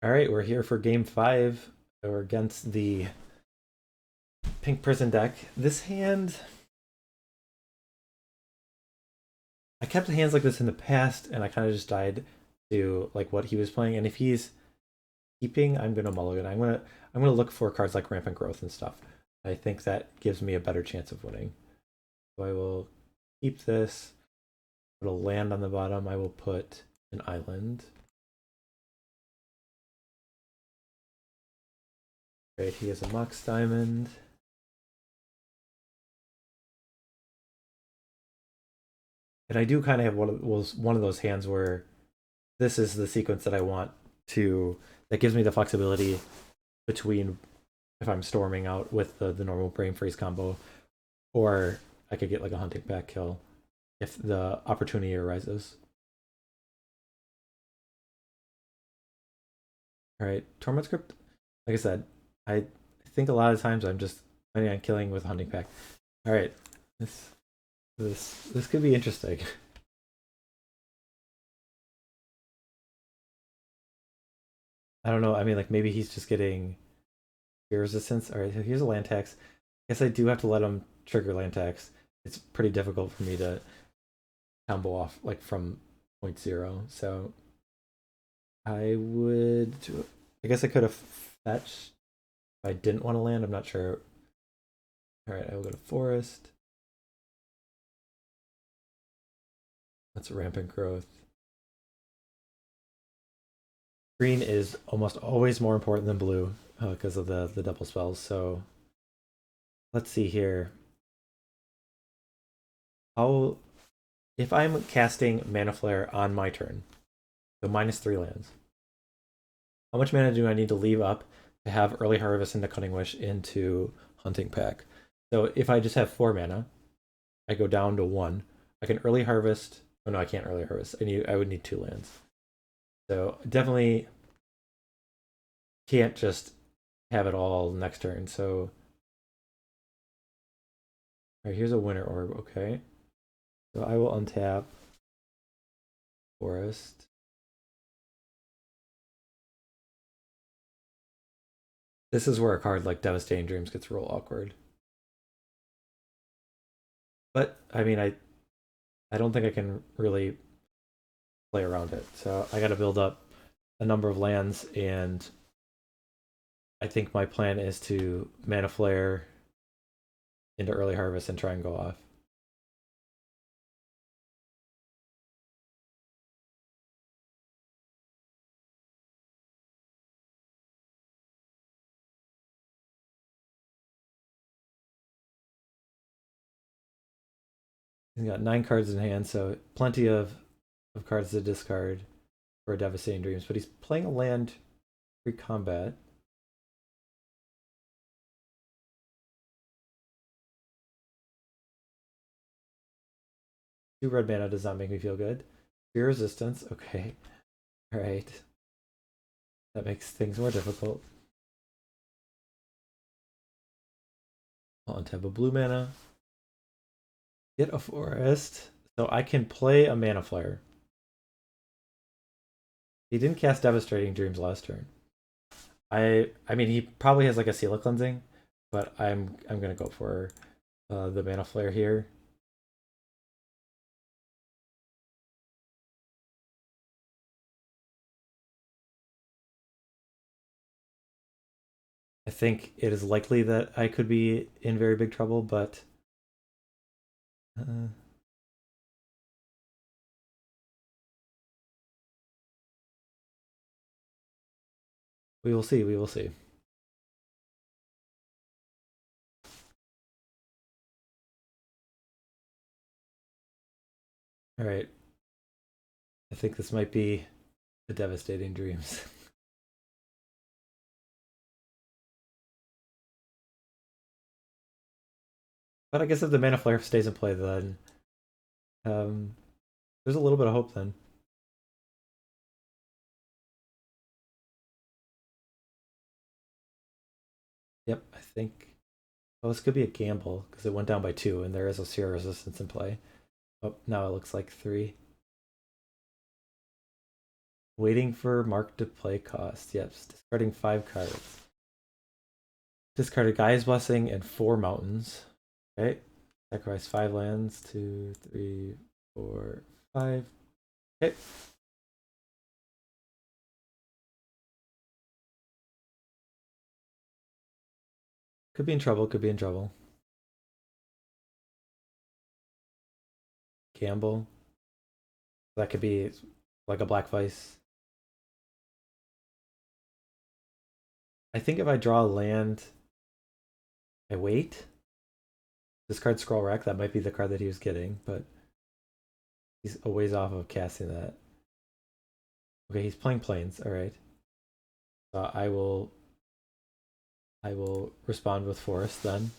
Speaker 1: All right, we're here for game 5. We're against the Pink Prison deck. This hand, I kept hands like this in the past, and I kind of just died to like what he was playing. And if he's keeping, I'm gonna mulligan. I'm gonna look for cards like Rampant Growth and stuff. I think that gives me a better chance of winning. So I will keep this. Put a land on the bottom. I will put an island. Right, he has a Mox Diamond. And I do kind of have one of those hands where this is the sequence that I want to that gives me the flexibility between if I'm storming out with the normal brain freeze combo, or I could get like a hunting back kill if the opportunity arises. All right, Torment Script. Like I said, I think a lot of times I'm just planning on killing with hunting pack. All right, this this could be interesting. I don't know. I mean, like maybe he's just getting fear resistance. All right, here's a land tax. I guess I do have to let him trigger land tax. It's pretty difficult for me to combo off like from point zero. So I would. I guess I could have fetched if I didn't want to land. I'm not sure. All right, I will go to forest. That's rampant growth. Green is almost always more important than blue because of the double spells. So let's see here. How if I'm casting Mana Flare on my turn, so -3 lands, how much mana do I need to leave up to have early harvest into Cunning Wish into Hunting Pack? So if I just have 4 mana, I go down to 1. I can early harvest. Oh no, I can't early harvest. I would need 2 lands. So definitely can't just have it all next turn. So all right, here's a winter orb. Okay, so I will untap forest. This is where a card like Devastating Dreams gets real awkward. But I mean, I don't think I can really play around it. So I got to build up a number of lands, and I think my plan is to Mana Flare into early harvest and try and go off. He's got 9 cards in hand, so plenty of cards to discard for Devastating Dreams. But he's playing a land pre-combat. 2 red mana does not make me feel good. Fear resistance, okay. Alright. That makes things more difficult. I'll untap a blue mana. Get a forest. So I can play a Mana Flare. He didn't cast Devastating Dreams last turn. I mean he probably has like a Seal of Cleansing, but I'm gonna go for the Mana Flare here. I think it is likely that I could be in very big trouble, but uh, we will see. We will see. All right. I think this might be the devastating dreams. But I guess if the Mana Flare stays in play, then um, there's a little bit of hope then. Yep, I think. Well, this could be a gamble because it went down by 2, and there is a Seer Resistance in play. Oh, now it looks like 3. Waiting for mark to play cost. Yep, discarding 5 cards. Discarded Gaia's Blessing and 4 mountains. Okay. Sacrifice 5 lands. 2, 3, 4, 5. Okay. Could be in trouble, could be in trouble. Gamble. That could be like a Black Vice. I think if I draw a land, I wait. Discard Scroll Rack, that might be the card that he was getting, but he's a ways off of casting that. Okay, he's playing Plains, alright. I will respond with Forest then.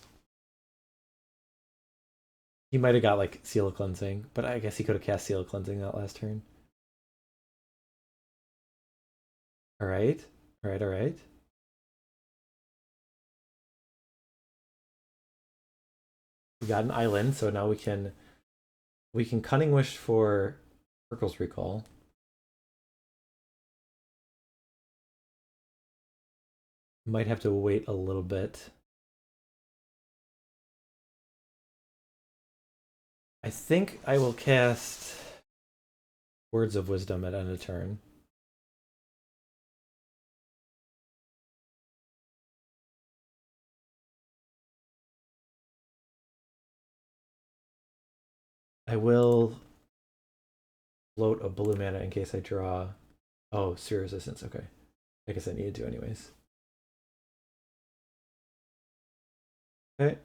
Speaker 1: He might have got like Seal of Cleansing, but I guess he could have cast Seal of Cleansing that last turn. Alright. Alright, alright. We got an island, so now we can Cunning Wish for Hurkyl's Recall. Might have to wait a little bit. I think I will cast Words of Wisdom at end of turn. I will float a blue mana in case I draw. Oh, Seer Resistance. Okay. I guess I needed to anyways. Okay.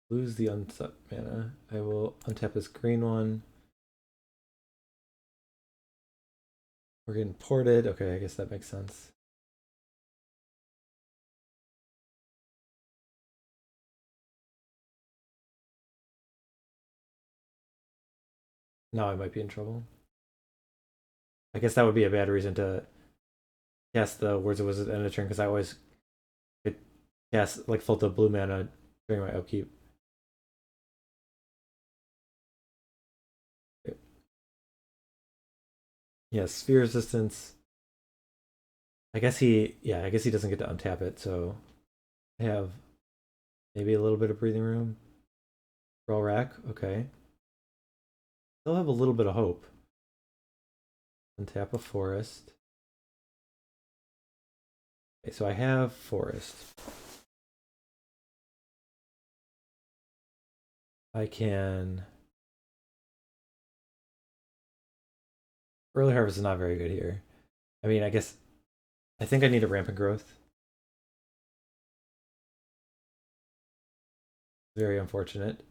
Speaker 1: Lose the untap mana. I will untap this green one. We're getting ported. Okay, I guess that makes sense. Now I might be in trouble. I guess that would be a bad reason to cast the Words of Wisdom at end of turn because I always could cast like float the blue mana during my upkeep. Yeah, Sphere Resistance. I guess he doesn't get to untap it, so I have maybe a little bit of breathing room. Roll rack, okay. Still have a little bit of hope. Untap a forest. Okay, so I have forest. I can. Early harvest is not very good here. I mean, I think I need a Rampant Growth. Very unfortunate.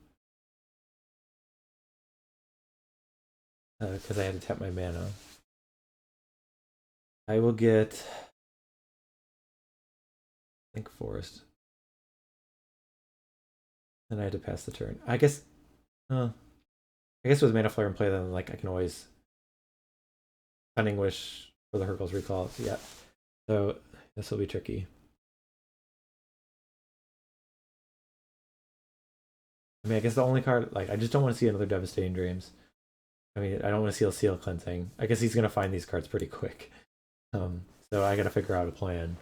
Speaker 1: Because I had to tap my mana. I will get. I think forest. Then I had to pass the turn. I guess. I guess with Mana Flare in play, then like I can always Cunning Wish for the Hurkyl's Recall. Yeah. So this will be tricky. I mean, I guess the only card, like, I just don't want to see another Devastating Dreams. I mean, I don't want to see a Seal Cleansing. I guess he's going to find these cards pretty quick. So I got to figure out a plan.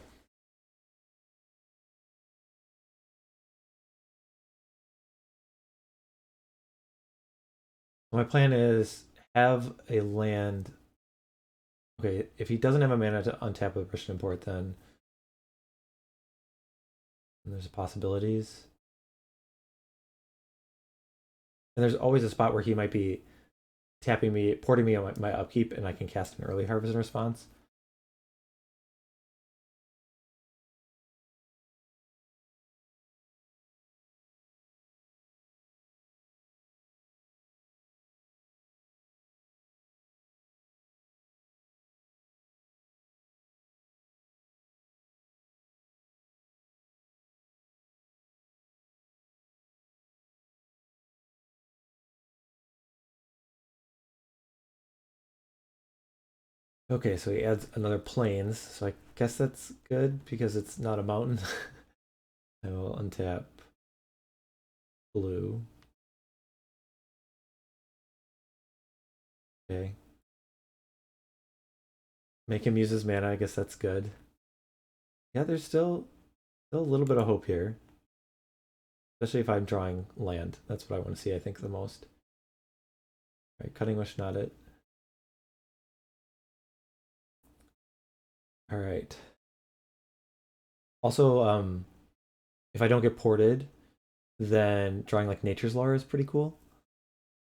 Speaker 1: My plan is have a land. Okay, if he doesn't have a mana to untap with Rishadan Port, then there's possibilities. And there's always a spot where he might be tapping me, porting me on my upkeep, and I can cast an early harvest in response. Okay, so he adds another plains, so I guess that's good because it's not a mountain. I will untap blue. Okay. Make him use his mana, I guess that's good. Yeah, there's still a little bit of hope here. Especially if I'm drawing land. That's what I want to see, I think, the most. Alright, Cunning Wish, not it. Alright. Also, if I don't get ported, then drawing like Nature's Law is pretty cool.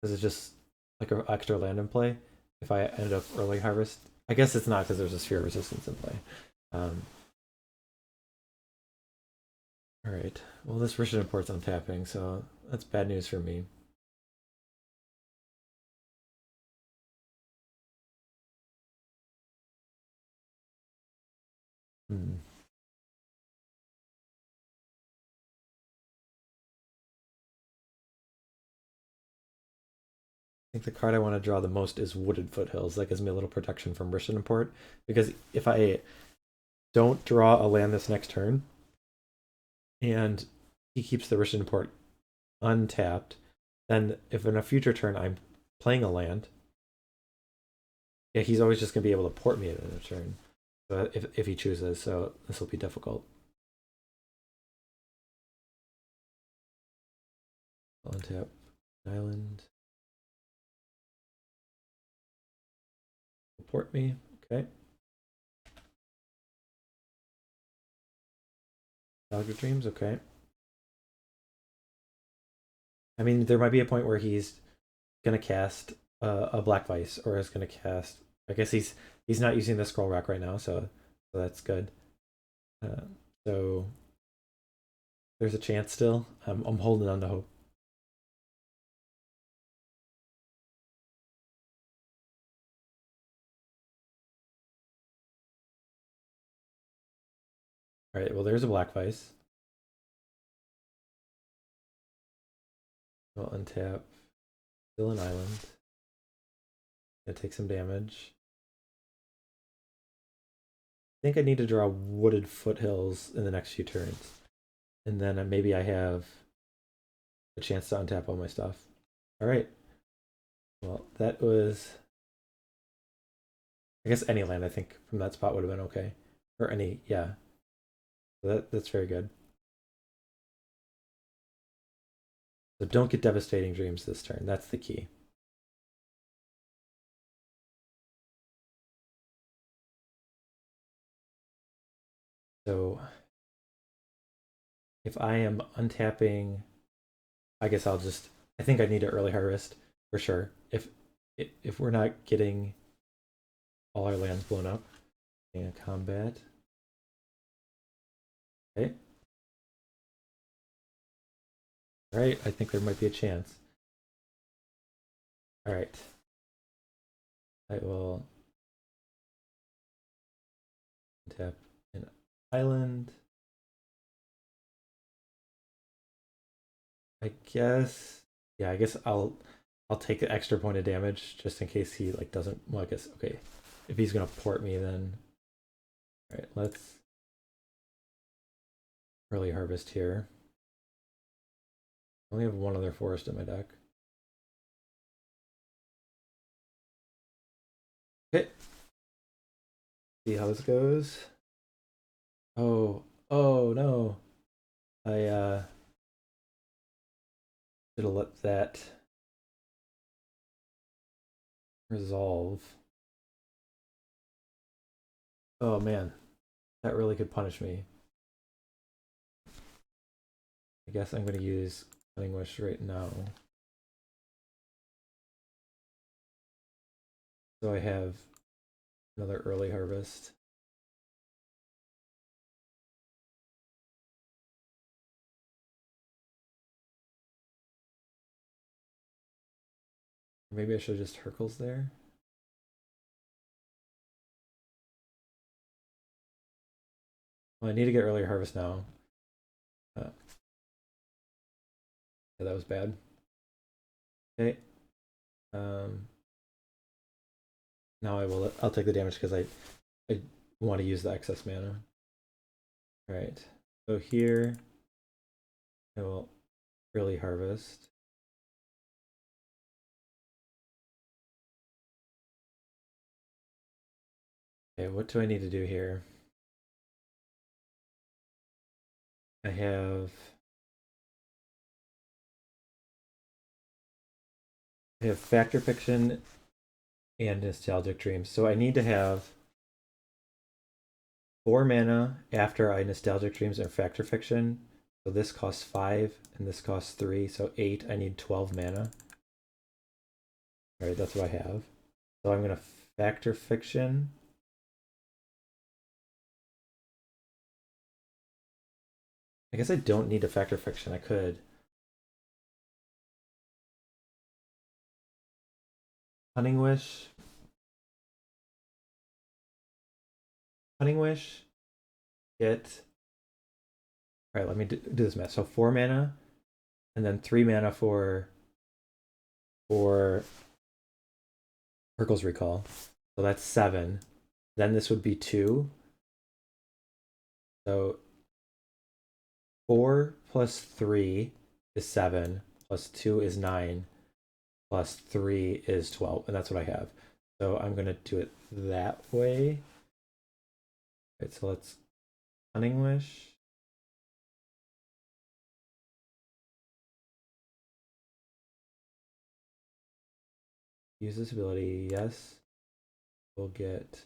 Speaker 1: Because it's just like an extra land in play. If I end up early harvest. I guess it's not because there's a Sphere of Resistance in play. Alright. Well, this Rishadan Port's untapping, so that's bad news for me. Hmm. I think the card I want to draw the most is Wooded Foothills. That gives me a little protection from Rishadan Port. Because if I don't draw a land this next turn, and he keeps the Rishadan Port untapped, then if in a future turn I'm playing a land, yeah, he's always just gonna be able to port me at a turn. So if he chooses, so this will be difficult. I'll untap island. Port me, okay. Dogger Dreams, okay. I mean, there might be a point where he's gonna cast a Black Vice, or is gonna cast. I guess he's not using the Scroll Rock right now, so that's good. Uh, so there's a chance still. I'm holding on to hope. All right, well there's a Black Vice. I'll untap. Still an island. Gonna take some damage. I think I need to draw Wooded Foothills in the next few turns. And then maybe I have a chance to untap all my stuff. Alright. Well, that was... I guess any land, I think, from that spot would have been okay. Or any, yeah. So that's very good. So don't get Devastating Dreams this turn. That's the key. So if I am untapping, I guess I'll just... I think I need an early harvest for sure. If we're not getting all our lands blown up. And combat. Okay. Alright, I think there might be a chance. Alright. I will tap an island. I guess, yeah, I guess I'll take the extra point of damage just in case he like doesn't. Well, I guess okay. If he's gonna port me, then all right. Let's early harvest here. I only have one other forest in my deck. Okay. See how this goes. Oh, oh no! I should have let that resolve. Oh man, that really could punish me. I guess I'm going to use Cunning Wish right now. So I have another early harvest. Maybe I should have just Hurkyls there. Well, I need to get early harvest now. Yeah, that was bad. Okay. Now I'll take the damage because I want to use the excess mana. All right. So here I will really harvest. Okay, what do I need to do here? I have Factor Fiction and Nostalgic Dreams. So I need to have 4 mana after I Nostalgic Dreams or Factor Fiction. So this costs 5 and this costs 3, so 8. I need 12 mana. Alright, that's what I have. So I'm gonna Factor Fiction. I guess I don't need a Factor Fiction, I could. Cunning Wish. Cunning Wish. Get. Alright, let me do this math. So 4 mana, and then 3 mana for Hurkyl's Recall. So that's 7. Then this would be 2. So 4 plus 3 is 7, plus 2 is 9, plus 3 is 12, and that's what I have. So I'm going to do it that way. Right, so let's Cunning Wish. Use this ability, yes. We'll get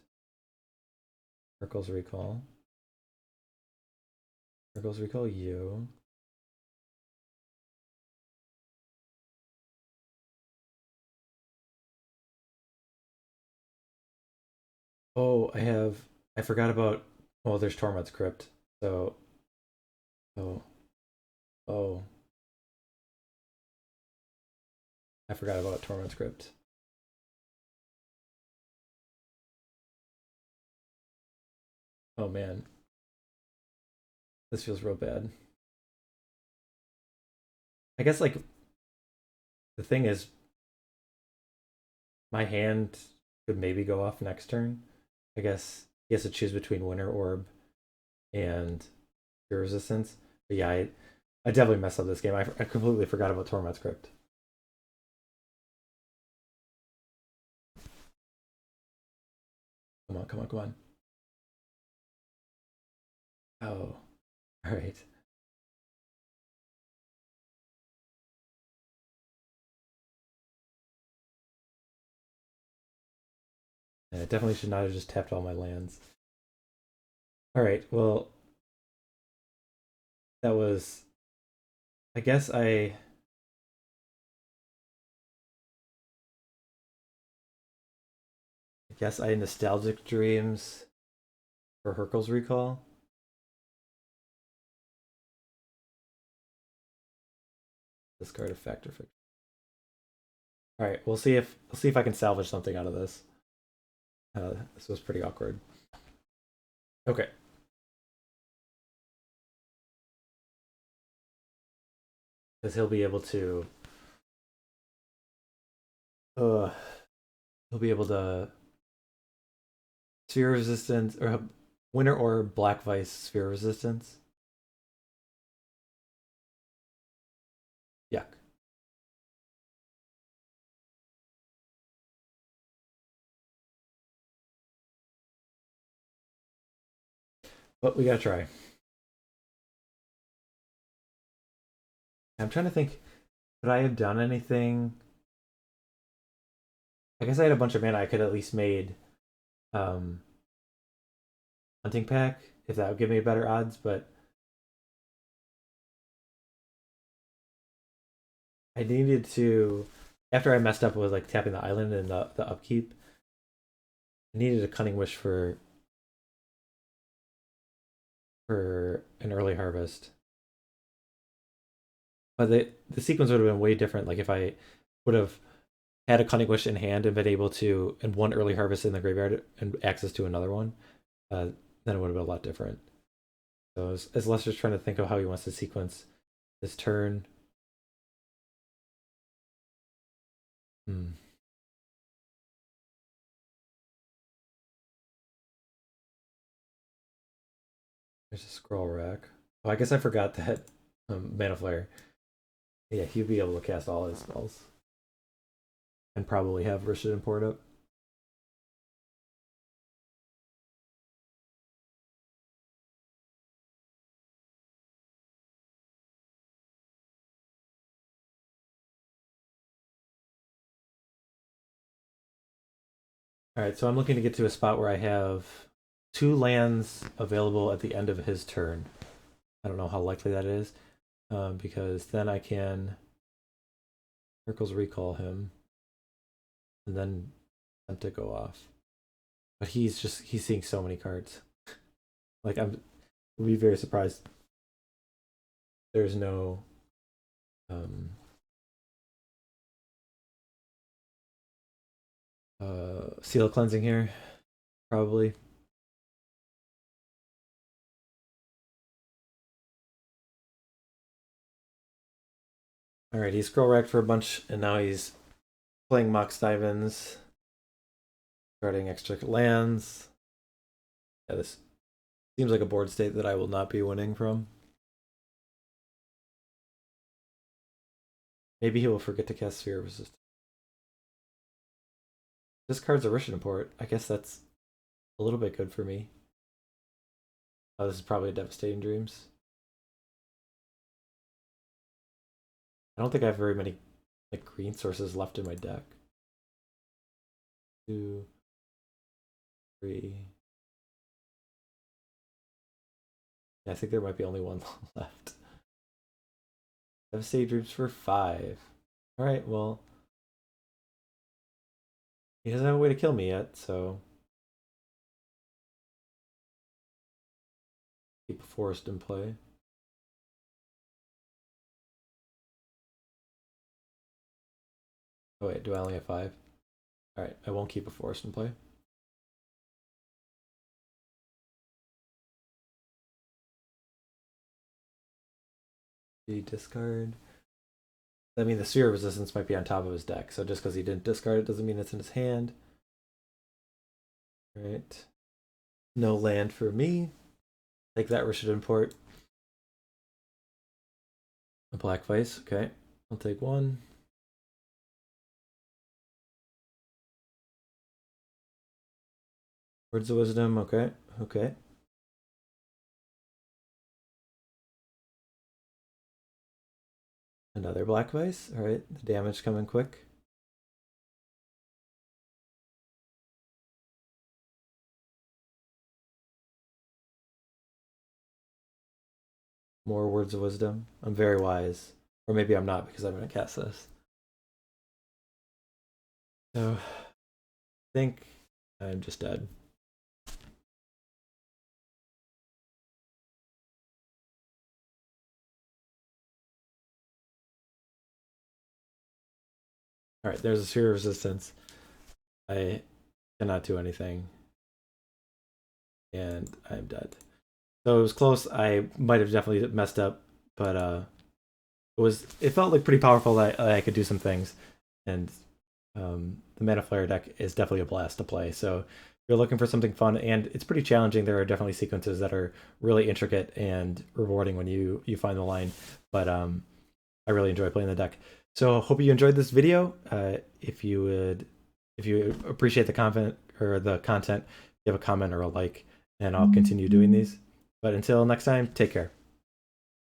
Speaker 1: Hurkyl's Recall. Hurkyl's Recall you. Oh, I forgot about, oh, there's Tormod's Crypt. So, oh, I forgot about Tormod's Crypt. Oh man, this feels real bad. I guess like the thing is, my hand could maybe go off next turn. I guess he has to choose between Winter Orb and Fear Resistance. But yeah, I definitely messed up this game. I completely forgot about Tormod's Crypt. Come on, come on, come on. Oh, all right. I definitely should not have just tapped all my lands. All right, well, that was. I guess I Nostalgic Dreams for Hurkyl's Recall. Discard a Factor Fiction. All right, we'll see if I can salvage something out of this. This was pretty awkward. Okay. Because he'll be able to. He'll be able to Sphere Resistance or Winter or Black Vice Sphere Resistance. Yuck. But we gotta try. I'm trying to think. Could I have done anything? I guess I had a bunch of mana. I could at least made um, Hunting Pack if that would give me better odds. But I needed to after I messed up with like tapping the island and the upkeep. I needed a Cunning Wish for an early harvest. But the sequence would have been way different. Like if I would have had a Cunning Wish in hand and been able to and one early harvest in the graveyard and access to another one, then it would have been a lot different. So as Lester's trying to think of how he wants to sequence this turn. Hmm. There's a scroll rack. Oh, I guess I forgot that Mana Flare. Yeah, he'd be able to cast all his spells. And probably have Rishadan Port up. Alright, so I'm looking to get to a spot where I have 2 lands available at the end of his turn. I don't know how likely that is, because then I can Hurkyl's Recall him, and then MTGO off. But he's seeing so many cards. Like would be very surprised. There's no seal cleansing here, probably. Alright, he's scroll racked for a bunch, and now he's playing Mox Diamonds, starting extra lands. Yeah, this seems like a board state that I will not be winning from. Maybe he will forget to cast Sphere of Resistance. This card's a Rishadan Port. I guess that's a little bit good for me. Oh, this is probably a Devastating Dreams. I don't think I have very many like green sources left in my deck. 2, 3. Yeah, I think there might be only one left. Devastating Dreams for 5. Alright, well. He doesn't have a way to kill me yet, so. Keep a forest in play. Oh wait, do I only have 5? Alright, I won't keep a forest in play. Discard. I mean, the Sphere of Resistance might be on top of his deck, so just because he didn't discard it doesn't mean it's in his hand. Alright. No land for me. Take that, Rishadan Port. A Black Vice, okay. I'll take 1. Words of Wisdom, okay. Okay. Another Black Vice, alright. The damage coming quick. More Words of Wisdom. I'm very wise. Or maybe I'm not because I'm going to cast this. So, I think I'm just dead. Alright, there's a Sphere of Resistance. I cannot do anything. And I'm dead. So it was close. I might have definitely messed up, but it felt like pretty powerful that I could do some things. And the Mana Flare deck is definitely a blast to play. So if you're looking for something fun, and it's pretty challenging. There are definitely sequences that are really intricate and rewarding when you find the line. But I really enjoy playing the deck. So hope you enjoyed this video. If you appreciate the content, give a comment or a like, and I'll continue doing these. But until next time, take care.